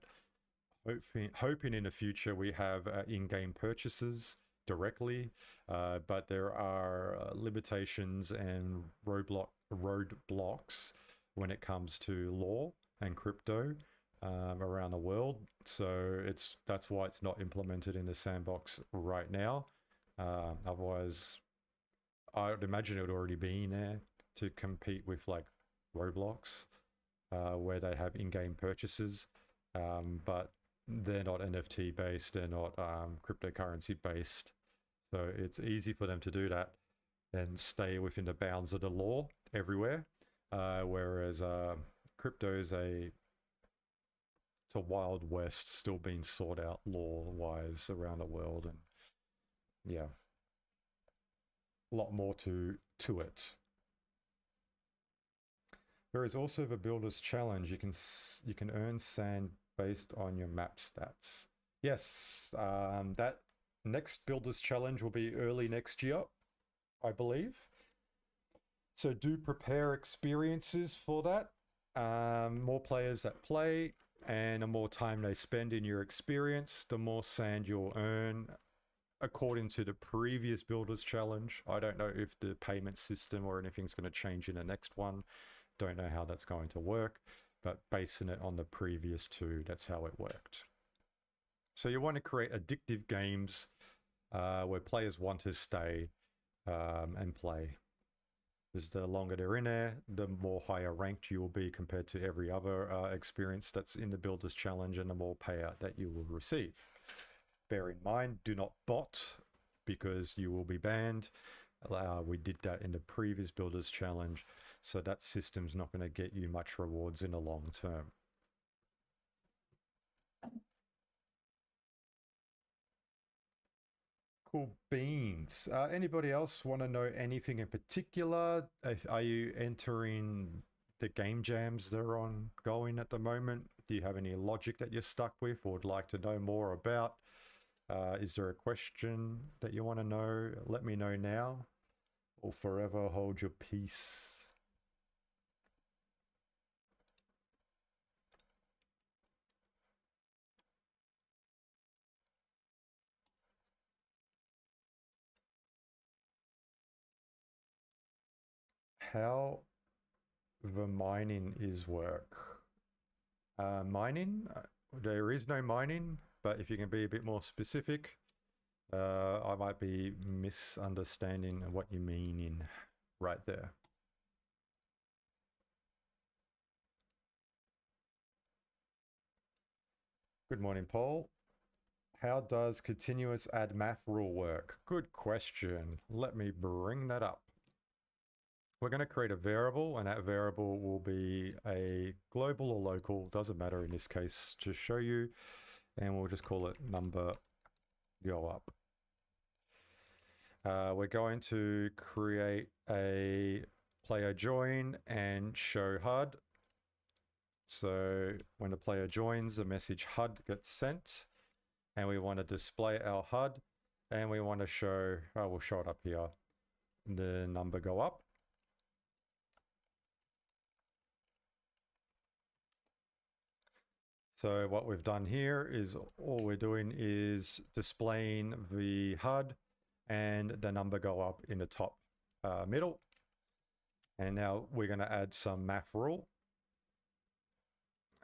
Hoping in the future we have in-game purchases directly, but there are limitations and roadblocks when it comes to law and crypto around the world. So that's why it's not implemented in the sandbox right now. Otherwise, I would imagine it would already be in there to compete with like Roblox, where they have in-game purchases, but they're not NFT based, they're not cryptocurrency based. So it's easy for them to do that and stay within the bounds of the law everywhere. Whereas crypto is it's a wild west, still being sought out law-wise around the world, and yeah, a lot more to it. There is also the Builders Challenge. You can earn sand based on your map stats. Yes, that next Builders Challenge will be early next year, I believe. So do prepare experiences for that. More players that play, and the more time they spend in your experience, the more sand you'll earn. According to the previous Builders Challenge, I don't know if the payment system or anything's going to change in the next one. Don't know how that's going to work, but basing it on the previous two, that's how it worked. So you want to create addictive games where players want to stay and play. Because the longer they're in there, the more higher ranked you will be compared to every other experience that's in the Builders Challenge, and the more payout that you will receive. Bear in mind, do not bot, because you will be banned. We did that in the previous Builders Challenge, so that system's not going to get you much rewards in the long term. Cool beans. Anybody else want to know anything in particular? Are you entering the game jams that are ongoing at the moment? Do you have any logic that you're stuck with or would like to know more about? Is there a question that you want to know? Let me know now, or forever hold your peace. How the mining is work? Mining? There is no mining, but if you can be a bit more specific, I might be misunderstanding what you mean in right there. Good morning, Paul. How does continuous add math rule work? Good question. Let me bring that up. We're going to create a variable, and that variable will be a global or local, doesn't matter in this case, to show you, and we'll just call it number go up. We're going to create a player join and show HUD. So when the player joins, the message HUD gets sent, and we want to display our HUD, and we want to show, we'll show it up here, the number go up. So what we've done here is all we're doing is displaying the HUD and the number go up in the top middle. And now we're going to add some math rule.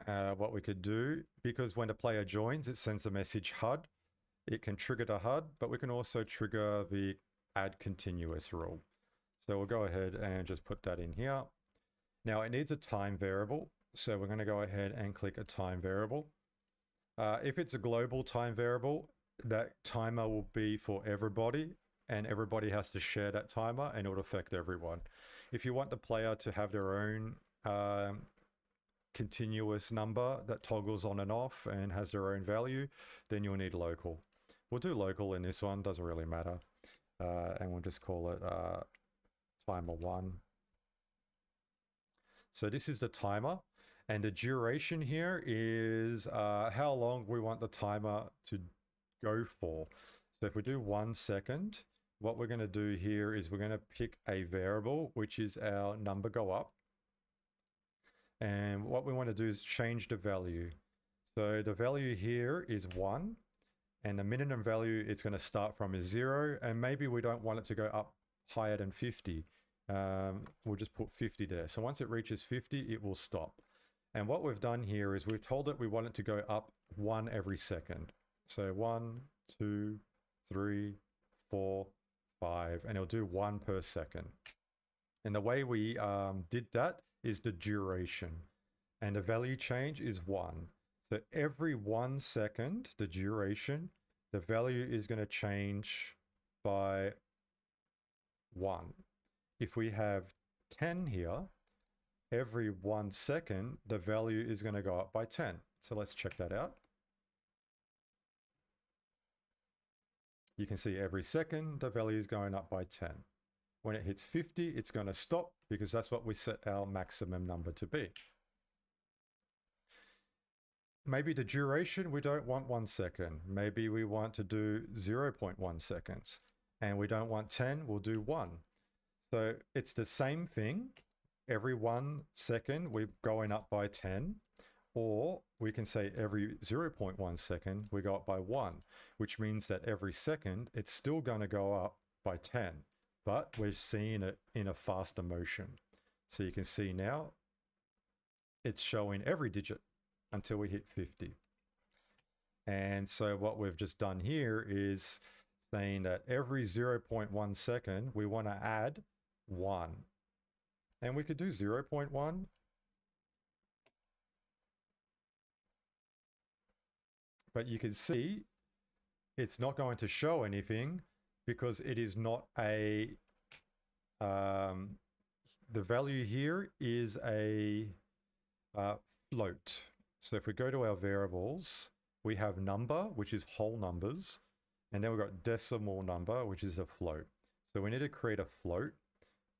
What we could do, because when the player joins, it sends a message HUD. It can trigger the HUD, but we can also trigger the add continuous rule. So we'll go ahead and just put that in here. Now it needs a time variable. So we're going to go ahead and click a time variable. If it's a global time variable, that timer will be for everybody, and everybody has to share that timer, and it will affect everyone. If you want the player to have their own continuous number that toggles on and off and has their own value, then you'll need local. We'll do local in this one, doesn't really matter. And we'll just call it timer 1. So this is the timer. And the duration here is how long we want the timer to go for. So if we do 1 second, what we're going to do here is we're going to pick a variable, which is our number go up. And what we want to do is change the value. So the value here is 1. And the minimum value it's going to start from is 0. And maybe we don't want it to go up higher than 50. We'll just put 50 there. So once it reaches 50, it will stop. And what we've done here is we've told it we want it to go up 1 every second. So 1, 2, 3, 4, 5, and it'll do 1 per second. And the way we did that is the duration. And the value change is 1. So every 1 second, the duration, the value is going to change by 1. If we have 10 here, every 1 second, the value is going to go up by 10. So let's check that out. You can see every second, the value is going up by 10. When it hits 50, it's going to stop because that's what we set our maximum number to be. Maybe the duration, we don't want 1 second. Maybe we want to do 0.1 seconds. And we don't want 10, we'll do 1. So it's the same thing. Every 1 second, we're going up by 10. Or we can say every 0.1 second, we go up by 1, which means that every second, it's still going to go up by 10. But we're seeing it in a faster motion. So you can see now, it's showing every digit until we hit 50. And so what we've just done here is saying that every 0.1 second, we want to add 1. And we could do 0.1. But you can see it's not going to show anything because it is not a, the value here is a float. So if we go to our variables, we have number, which is whole numbers, and then we've got decimal number, which is a float. So we need to create a float,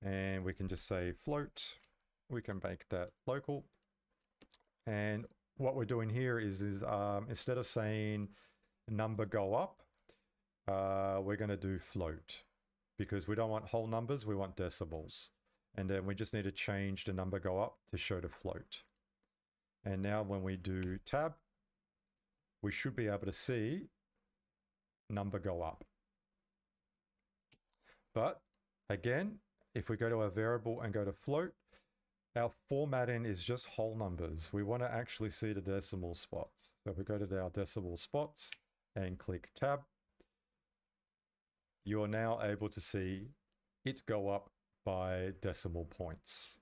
and we can just say float. We can make that local. And what we're doing here is instead of saying number go up, we're going to do float because we don't want whole numbers, we want decimals. And then we just need to change the number go up to show the float. And now when we do tab, we should be able to see number go up. But again, if we go to our variable and go to float, our formatting is just whole numbers. We want to actually see the decimal spots. So if we go to our decimal spots and click tab, you are now able to see it go up by decimal points.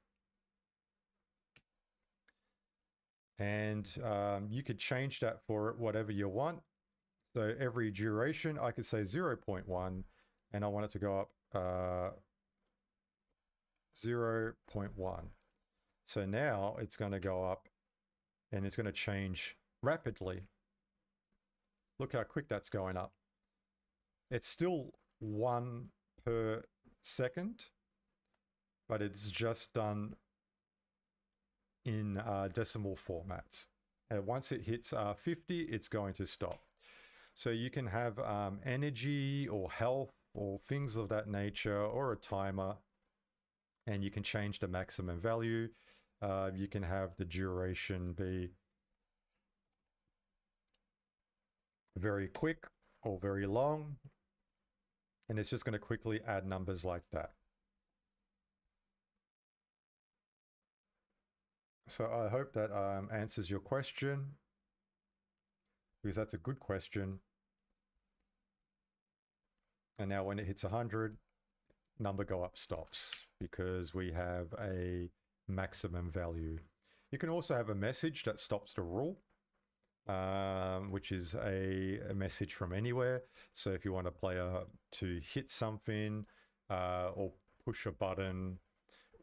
And you could change that for whatever you want. So every duration, I could say 0.1, and I want it to go up 0.1. So now it's going to go up and it's going to change rapidly. Look how quick that's going up. It's still 1 per second, but it's just done in decimal formats. And once it hits 50, it's going to stop. So you can have energy or health or things of that nature or a timer, and you can change the maximum value. You can have the duration be very quick or very long, and it's just going to quickly add numbers like that. So I hope that answers your question, because that's a good question. And now when it hits 100, number go up stops because we have a maximum value. You can also have a message that stops the rule, which is a message from anywhere. So if you want a player to hit something or push a button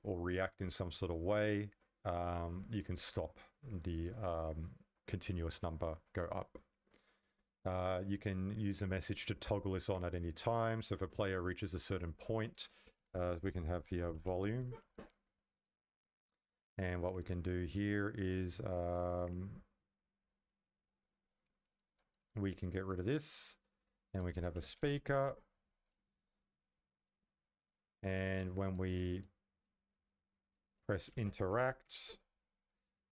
or react in some sort of way, you can stop the continuous number go up. You can use a message to toggle this on at any time. So if a player reaches a certain point, we can have here volume. And what we can do here is we can get rid of this and we can have a speaker. And when we press interact,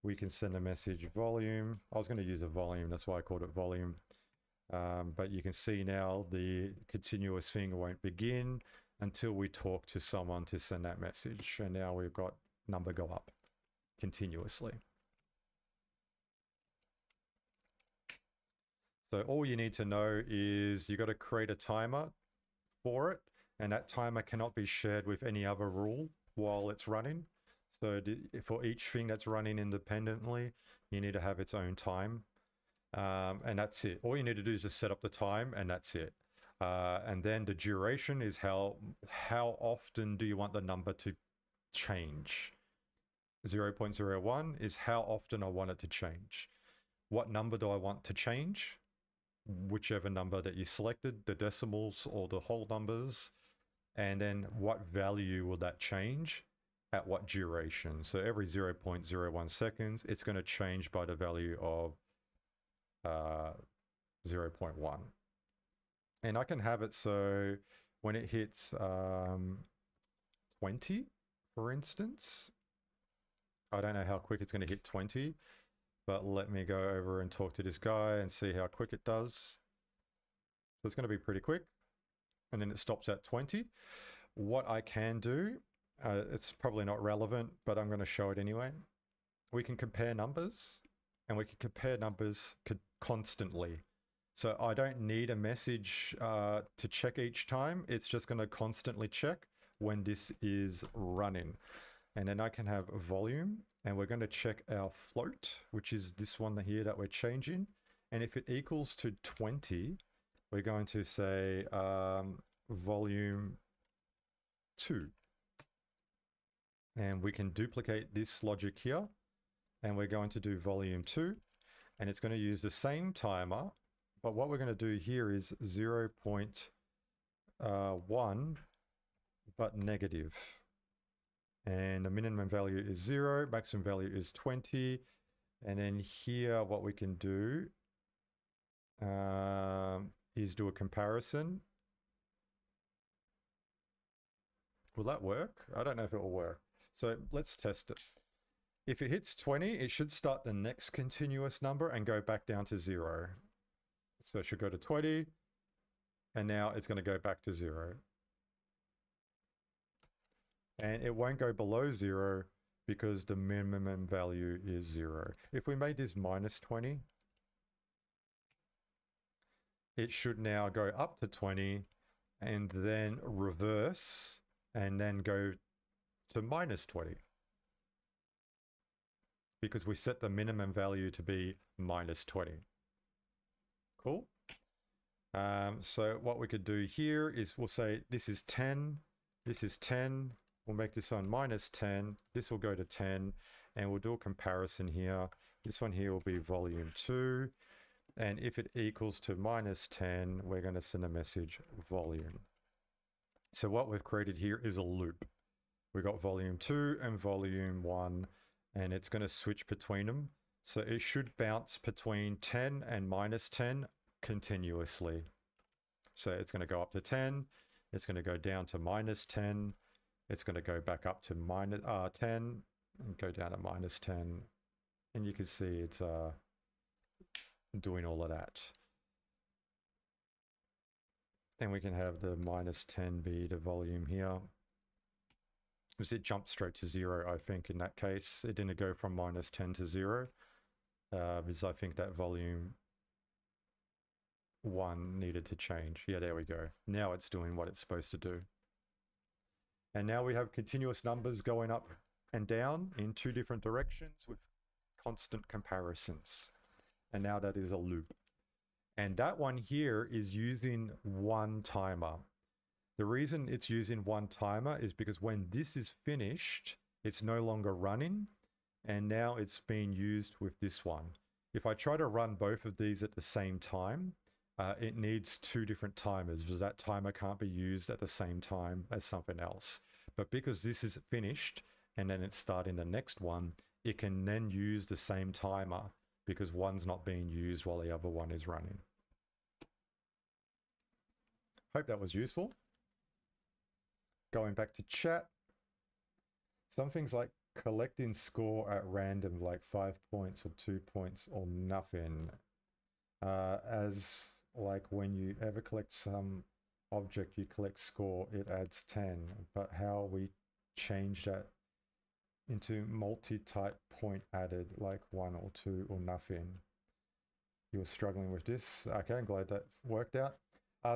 we can send a message volume. I was going to use a volume, that's why I called it volume. But you can see now the continuous thing won't begin until we talk to someone to send that message. And now we've got number go up continuously. So all you need to know is you got to create a timer for it, and that timer cannot be shared with any other rule while it's running. So for each thing that's running independently, you need to have its own time. And that's it. All you need to do is just set up the time, and that's it. And then the duration is how often do you want the number to change. 0.01 is how often I want it to change. What number do I want to change? Whichever number that you selected, the decimals or the whole numbers. And then what value will that change at what duration? So every 0.01 seconds, it's going to change by the value of 0.1. And I can have it so when it hits 20, for instance, I don't know how quick it's going to hit 20, but let me go over and talk to this guy and see how quick it does. So it's going to be pretty quick. And then it stops at 20. What I can do, it's probably not relevant, but I'm going to show it anyway. We can compare numbers, and we can compare numbers constantly. So I don't need a message to check each time. It's just going to constantly check when this is running. And then I can have volume, and we're going to check our float, which is this one here that we're changing. And if it equals to 20, we're going to say volume 2. And we can duplicate this logic here, and we're going to do volume 2, and it's going to use the same timer, but what we're going to do here is 0.1, but negative. And the minimum value is 0, maximum value is 20. And then here, what we can do is do a comparison. Will that work? I don't know if it will work. So let's test it. If it hits 20, it should start the next continuous number and go back down to 0. So it should go to 20, and now it's going to go back to 0. And it won't go below 0 because the minimum value is 0. If we made this minus 20, it should now go up to 20 and then reverse and then go to minus 20. Because we set the minimum value to be minus 20. Cool. So what we could do here is we'll say this is 10, this is 10. We'll make this one minus 10. This will go to 10, and we'll do a comparison here. This one here will be volume 2. And if it equals to minus 10, we're going to send a message volume. So what we've created here is a loop. We've got volume 2 and volume 1, and it's going to switch between them. So it should bounce between 10 and minus 10 continuously. So it's going to go up to 10. It's going to go down to minus 10. It's going to go back up to minus 10 and go down to minus 10. And you can see it's doing all of that. And we can have the minus 10 be the volume here. Because it jumped straight to 0, I think, in that case. It didn't go from minus 10 to 0. Because I think that volume 1 needed to change. Yeah, there we go. Now it's doing what it's supposed to do. And now we have continuous numbers going up and down in 2 different directions with constant comparisons. And now that is a loop. And that one here is using one timer. The reason it's using one timer is because when this is finished, it's no longer running, and now it's being used with this one. If I try to run both of these at the same time, it needs 2 different timers because that timer can't be used at the same time as something else. But because this is finished and then it's starting the next one, it can then use the same timer because one's not being used while the other one is running. Hope that was useful. Going back to chat, some things like collecting score at random, like 5 points or 2 points or nothing, as like when you ever collect some object, you collect score, it adds 10. But how we change that into multi-type point added, like 1 or 2 or nothing. you were struggling with this. Okay, I'm glad that worked out.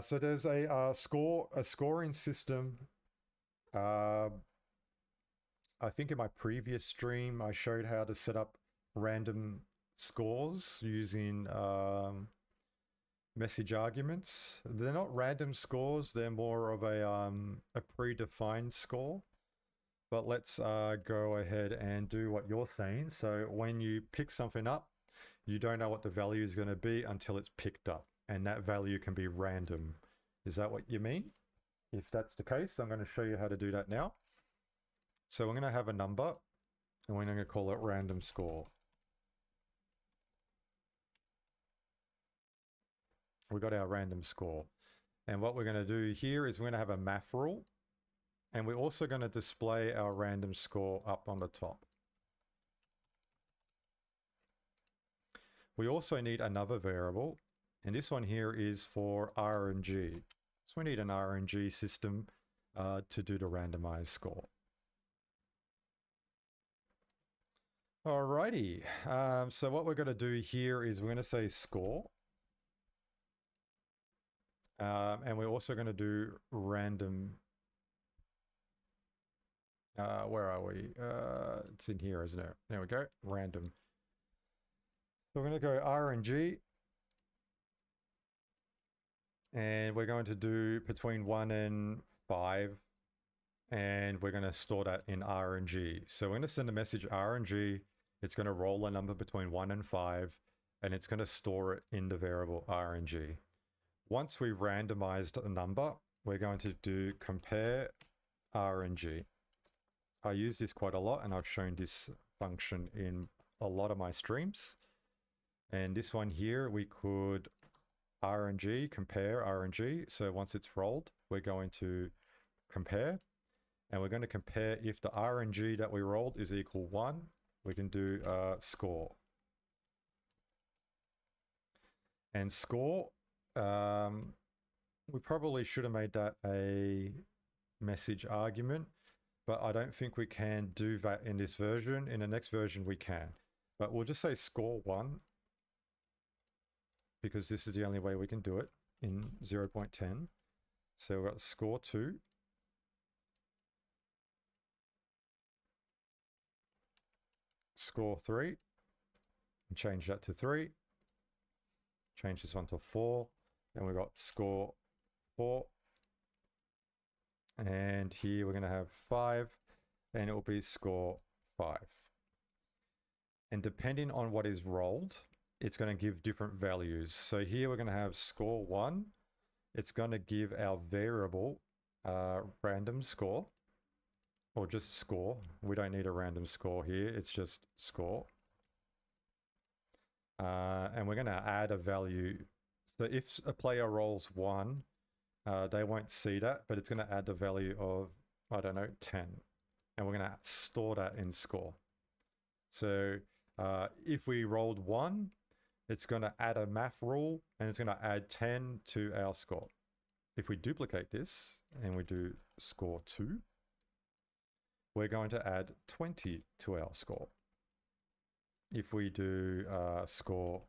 So there's a scoring system. I think in my previous stream, I showed how to set up random scores using message arguments. They're not random scores, they're more of a predefined score. But let's go ahead and do what you're saying. So when you pick something up, you don't know what the value is going to be until it's picked up. And that value can be random. Is that what you mean? If that's the case, I'm going to show you how to do that now. So we're going to have a number, and we're going to call it random score. We got our random score. And what we're going to do here is we're going to have a math rule, and we're also going to display our random score up on the top. We also need another variable, and this one here is for RNG. So we need an RNG system to do the randomized score. Alrighty, so what we're going to do here is we're going to say score. And we're also going to do random. Where are we? It's in here, isn't it? There we go. Random. So we're going to go RNG. And we're going to do between 1 and 5. And we're going to store that in RNG. So we're going to send a message RNG. It's going to roll a number between 1 and 5. And it's going to store it in the variable RNG. Once we've randomized a number, we're going to do compare RNG. I use this quite a lot, and I've shown this function in a lot of my streams. And this one here, we could RNG, compare RNG. So once it's rolled, we're going to compare. And we're going to compare if the RNG that we rolled is equal 1, we can do score. And score, we probably should have made that a message argument, but I don't think we can do that in this version. In the next version we can, but we'll just say score 1 because this is the only way we can do it in 0.10. So we've got score 2. Score 3, and change that to 3. Change this one to 4. And we've got score 4. And here we're going to have 5. And it will be score 5. And depending on what is rolled, it's going to give different values. So here we're going to have score 1. It's going to give our variable random score. Or just score. We don't need a random score here. It's just score. And we're going to add a value. So if a player rolls 1, they won't see that, but it's going to add the value of, I don't know, 10. And we're going to store that in score. So if we rolled 1, it's going to add a math rule, and it's going to add 10 to our score. If we duplicate this, and we do score 2, we're going to add 20 to our score. If we do score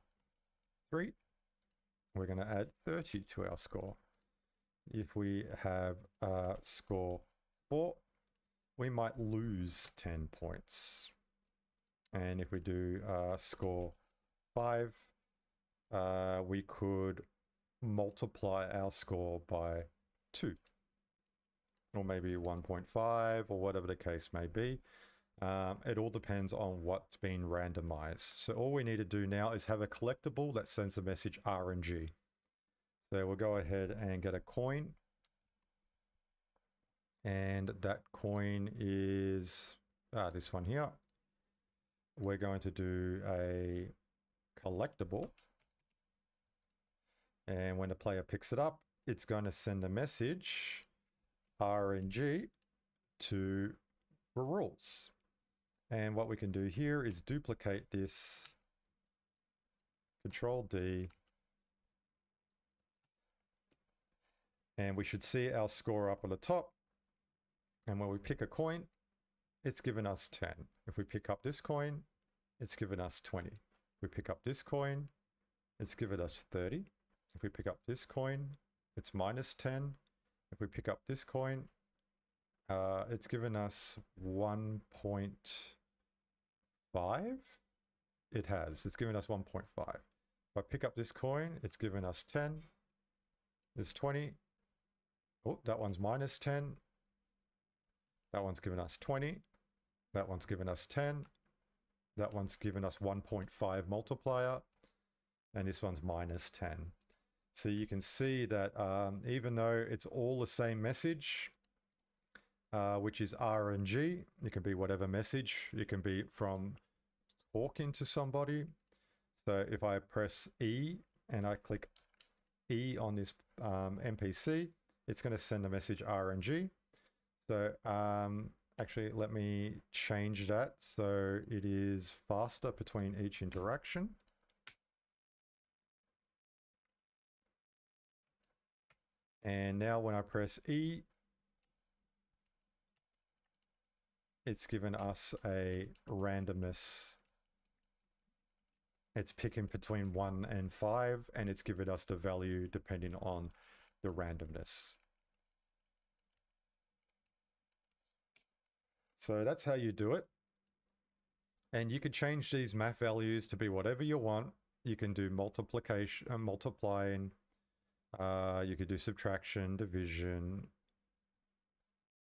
3, we're going to add 30 to our score. If we have score 4, we might lose 10 points. And if we do score 5, we could multiply our score by 2. Or maybe 1.5 or whatever the case may be. It all depends on what's been randomized. So all we need to do now is have a collectible that sends the message RNG. So we'll go ahead and get a coin. And that coin is this one here. We're going to do a collectible. And when the player picks it up, it's going to send a message RNG to the rules. And what we can do here is duplicate this, Control D, and we should see our score up on the top. And when we pick a coin, it's given us 10. If we pick up this coin, it's given us 20. If we pick up this coin, it's given us 30. If we pick up this coin, it's minus 10. If we pick up this coin, it's given us 1.5. It has. It's given us 1.5. If I pick up this coin, it's given us 10. There's 20. Oh, that one's minus 10. That one's given us 20. That one's given us 10. That one's given us 1.5 multiplier. And this one's minus 10. So you can see that even though it's all the same message, which is RNG, it can be whatever message. It can be from talking to somebody. So if I press E and I click E on this NPC, it's going to send a message RNG. So actually, let me change that so it is faster between each interaction. And now when I press E, it's given us a randomness. It's picking between 1 and 5, and it's given us the value depending on the randomness. So that's how you do it. And you could change these math values to be whatever you want. You can do multiplication, multiplying. You could do subtraction, division.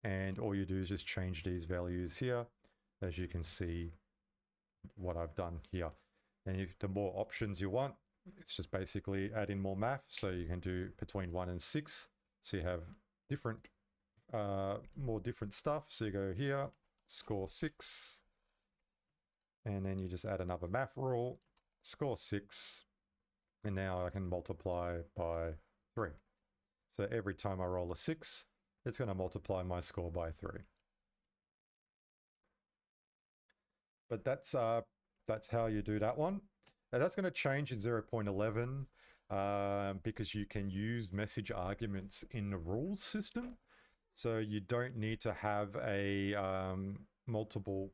And all you do is just change these values here, as you can see what I've done here. And if the more options you want, it's just basically adding more math. So you can do between 1 and 6. So you have different, more different stuff. So you go here, score 6. And then you just add another math rule, score 6. And now I can multiply by 3. So every time I roll a 6, it's going to multiply my score by 3. But that's how you do that one. Now that's going to change in 0.11 because you can use message arguments in the rules system. So you don't need to have a multiple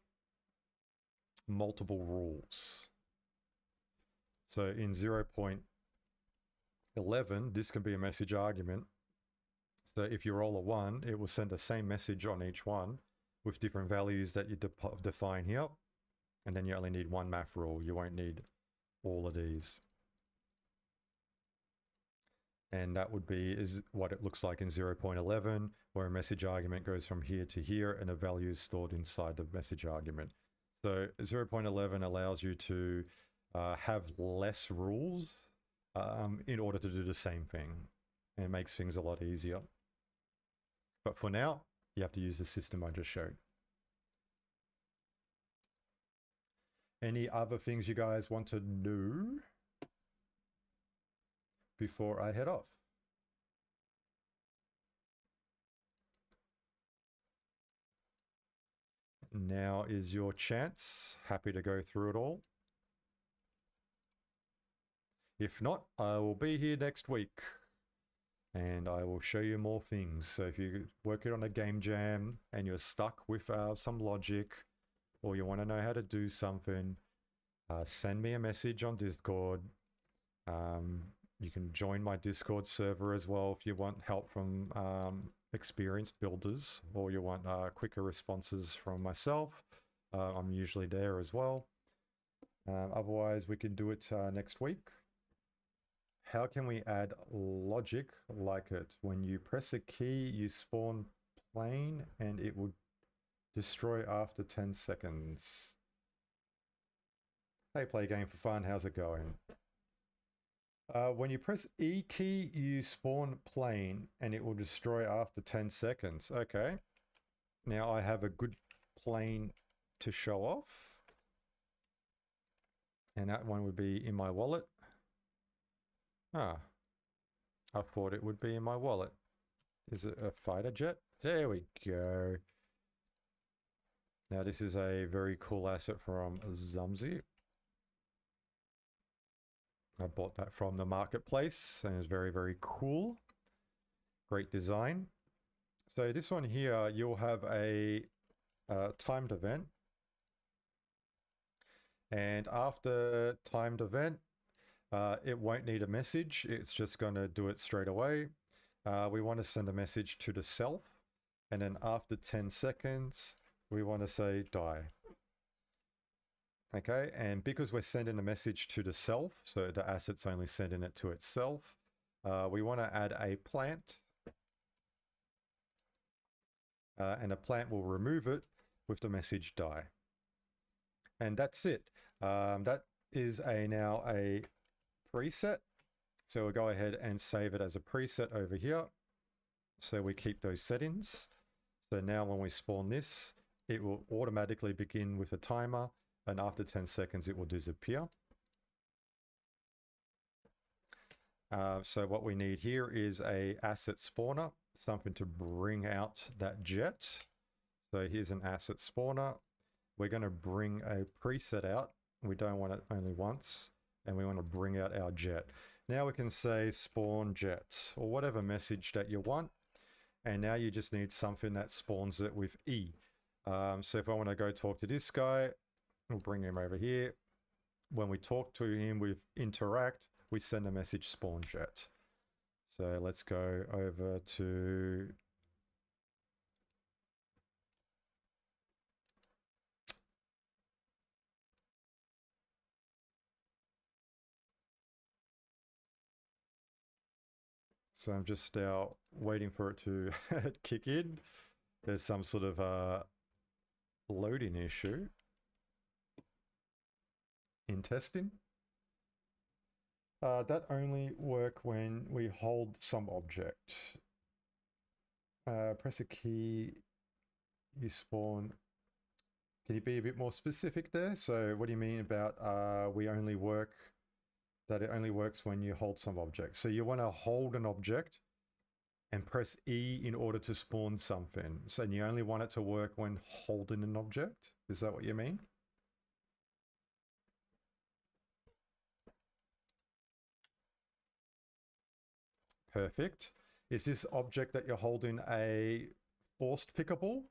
rules. So in 0.11, this can be a message argument. So if you roll a 1, it will send the same message on each one with different values that you define here. And then you only need one math rule. You won't need all of these. And that would be what it looks like in 0.11, where a message argument goes from here to here and a value is stored inside the message argument. So 0.11 allows you to have less rules in order to do the same thing. And it makes things a lot easier. But for now, you have to use the system I just showed. Any other things you guys want to know before I head off? Now is your chance. Happy to go through it all. If not, I will be here next week and I will show you more things. So if you're working on a game jam and you're stuck with some logic, or you want to know how to do something, send me a message on Discord. You can join my Discord server as well if you want help from experienced builders, or you want quicker responses from myself. I'm usually there as well. Otherwise, we can do it next week. How can we add logic like it? When you press a key, you spawn plane and it would destroy after 10 seconds. Hey, play game for fun. How's it going? When you press E key, you spawn plane and it will destroy after 10 seconds. Okay. Now I have a good plane to show off. And that one would be in my wallet. Ah, I thought it would be in my wallet. Is it a fighter jet? There we go. Now this is a very cool asset from Zumzi. I bought that from the marketplace and it's very, very cool. Great design. So this one here, you'll have a timed event. And after timed event, It won't need a message. It's just going to do it straight away. We want to send a message to the self. And then after 10 seconds, we want to say die. Okay, and because we're sending a message to the self, so the asset's only sending it to itself, we want to add a plant. And a plant will remove it with the message die. And that's it. That is now a preset. So we'll go ahead and save it as a preset over here. So we keep those settings. So now when we spawn this, it will automatically begin with a timer, and after 10 seconds it will disappear. So what we need here is a asset spawner, something to bring out that jet. So here's an asset spawner. We're going to bring a preset out. We don't want it only once, and we want to bring out our jet. Now we can say spawn jet or whatever message that you want. And now you just need something that spawns it with E. So if I want to go talk to this guy, we'll bring him over here. When we talk to him with interact, we send a message spawn jet. So let's go over to so I'm just now waiting for it to kick in. There's some sort of loading issue in testing. That only work when we hold some object. Press a key, you spawn. Can you be a bit more specific there? So what do you mean about we only work, that it only works when you hold some object? So you want to hold an object and press E in order to spawn something. So you only want it to work when holding an object? Is that what you mean? Perfect. Is this object that you're holding a forced pickable,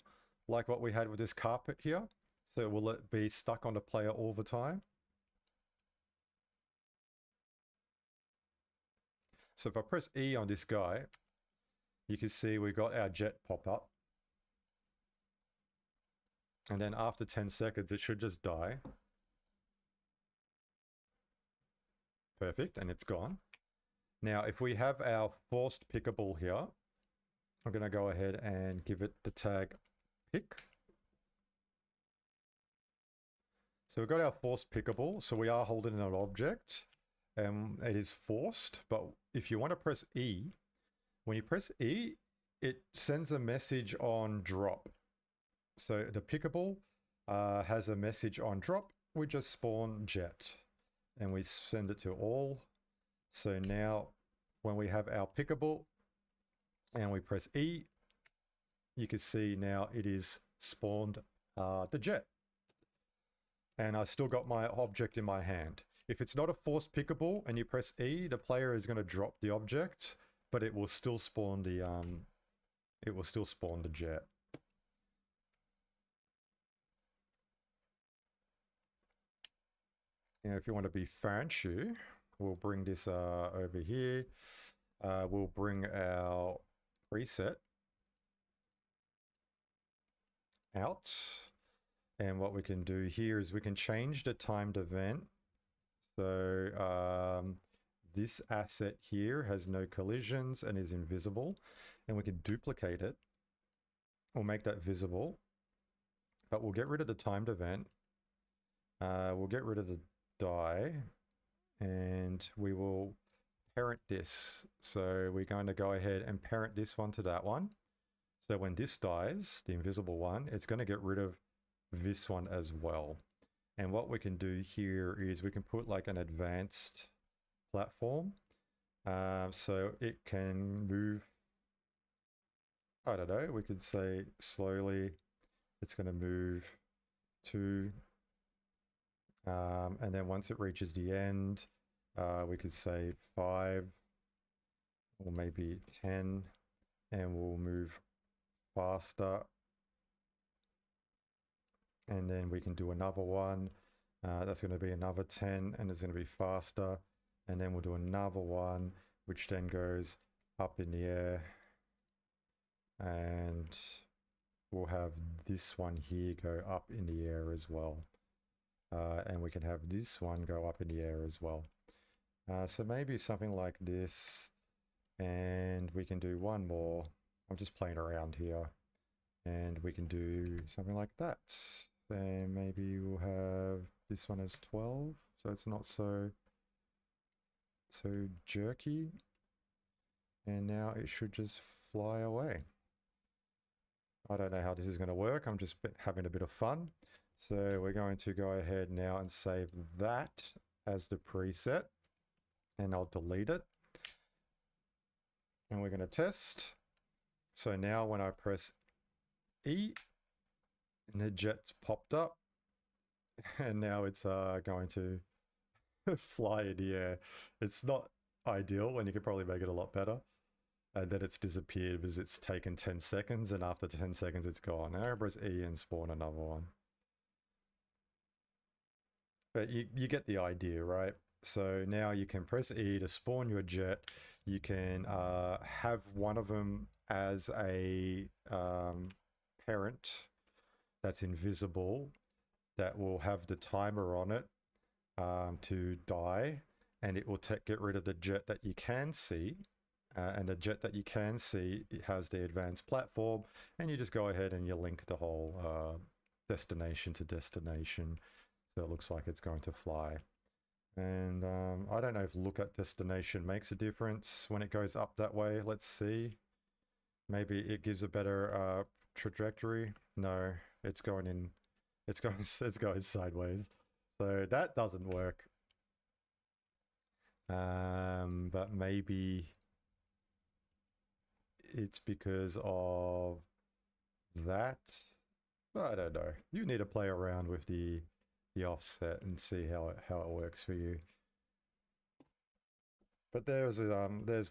like what we had with this carpet here? So will it be stuck on the player all the time? So if I press E on this guy, you can see we got our jet pop up. And then after 10 seconds, it should just die. Perfect, and it's gone. Now, if we have our forced pickable here, I'm going to go ahead and give it the tag pick. So we've got our forced pickable. So we are holding an object and it is forced. But if you want to press E, when you press E, it sends a message on drop. So the pickable has a message on drop. We just spawn jet and we send it to all. So now when we have our pickable and we press E, you can see now it is spawned the jet. And I still got my object in my hand. If it's not a forced pickable and you press E, the player is going to drop the object, but it will still spawn the jet. Now, if you want to be fancy, we'll bring this over here. We'll bring our preset out. And what we can do here is we can change the timed event. So this asset here has no collisions and is invisible. And we can duplicate it. We'll make that visible. But we'll get rid of the timed event. We'll get rid of the die. And we will parent this. So we're going to go ahead and parent this one to that one. So when this dies, the invisible one, it's going to get rid of this one as well. And what we can do here is we can put like an advanced platform. So it can move, I don't know, we could say slowly it's going to move to, and then once it reaches the end, we could say 5 or maybe 10, and we'll move faster. And then we can do another one. That's going to be another 10, and it's going to be faster. And then we'll do another one, which then goes up in the air. And we'll have this one here go up in the air as well. And we can have this one go up in the air as well. So maybe something like this. And we can do one more. I'm just playing around here. And we can do something like that. And maybe we'll have this one as 12. So it's not so jerky. And now it should just fly away. I don't know how this is going to work. I'm just having a bit of fun. So we're going to go ahead now and save that as the preset. And I'll delete it. And we're going to test. So now when I press E, and the jet's popped up. And now it's going to fly in the air. It's not ideal, and you could probably make it a lot better. And then it's disappeared because it's taken 10 seconds, and after 10 seconds it's gone. Now I press E and spawn another one. But you get the idea, right? So now you can press E to spawn your jet. You can have one of them as a parent that's invisible, that will have the timer on it to die, and it will get rid of the jet that you can see. And the jet that you can see, it has the advanced platform, and you just go ahead and you link the whole destination to destination. So it looks like it's going to fly. And I don't know if look at destination makes a difference when it goes up that way. Let's see. Maybe it gives a better trajectory. No, it's going in. It's going sideways. So that doesn't work. But maybe it's because of that. I don't know. You need to play around with the offset and see how it works for you. But there's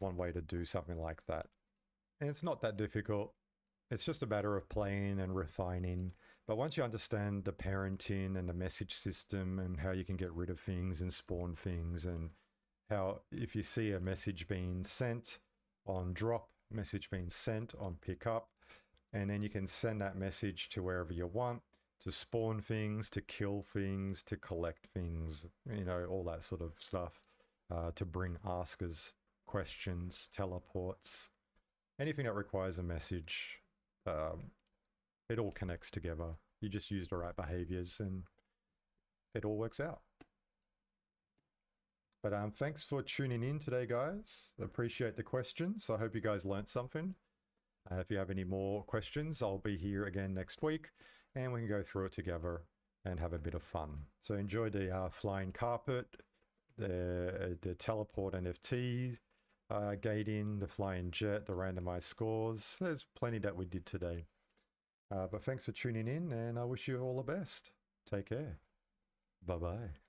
one way to do something like that. And it's not that difficult. It's just a matter of playing and refining. But once you understand the parenting and the message system and how you can get rid of things and spawn things, and how if you see a message being sent on drop, message being sent on pickup, and then you can send that message to wherever you want, to spawn things, to kill things, to collect things, you know, all that sort of stuff, to bring askers, questions, teleports, anything that requires a message. It all connects together. You just use the right behaviors and it all works out. But thanks for tuning in today, guys. Appreciate the questions. I hope you guys learned something. If you have any more questions, I'll be here again next week and we can go through it together and have a bit of fun. So enjoy the flying carpet, the teleport NFT, gating, the flying jet, the randomized scores. There's plenty that we did today. But thanks for tuning in, and I wish you all the best. Take care. Bye-bye.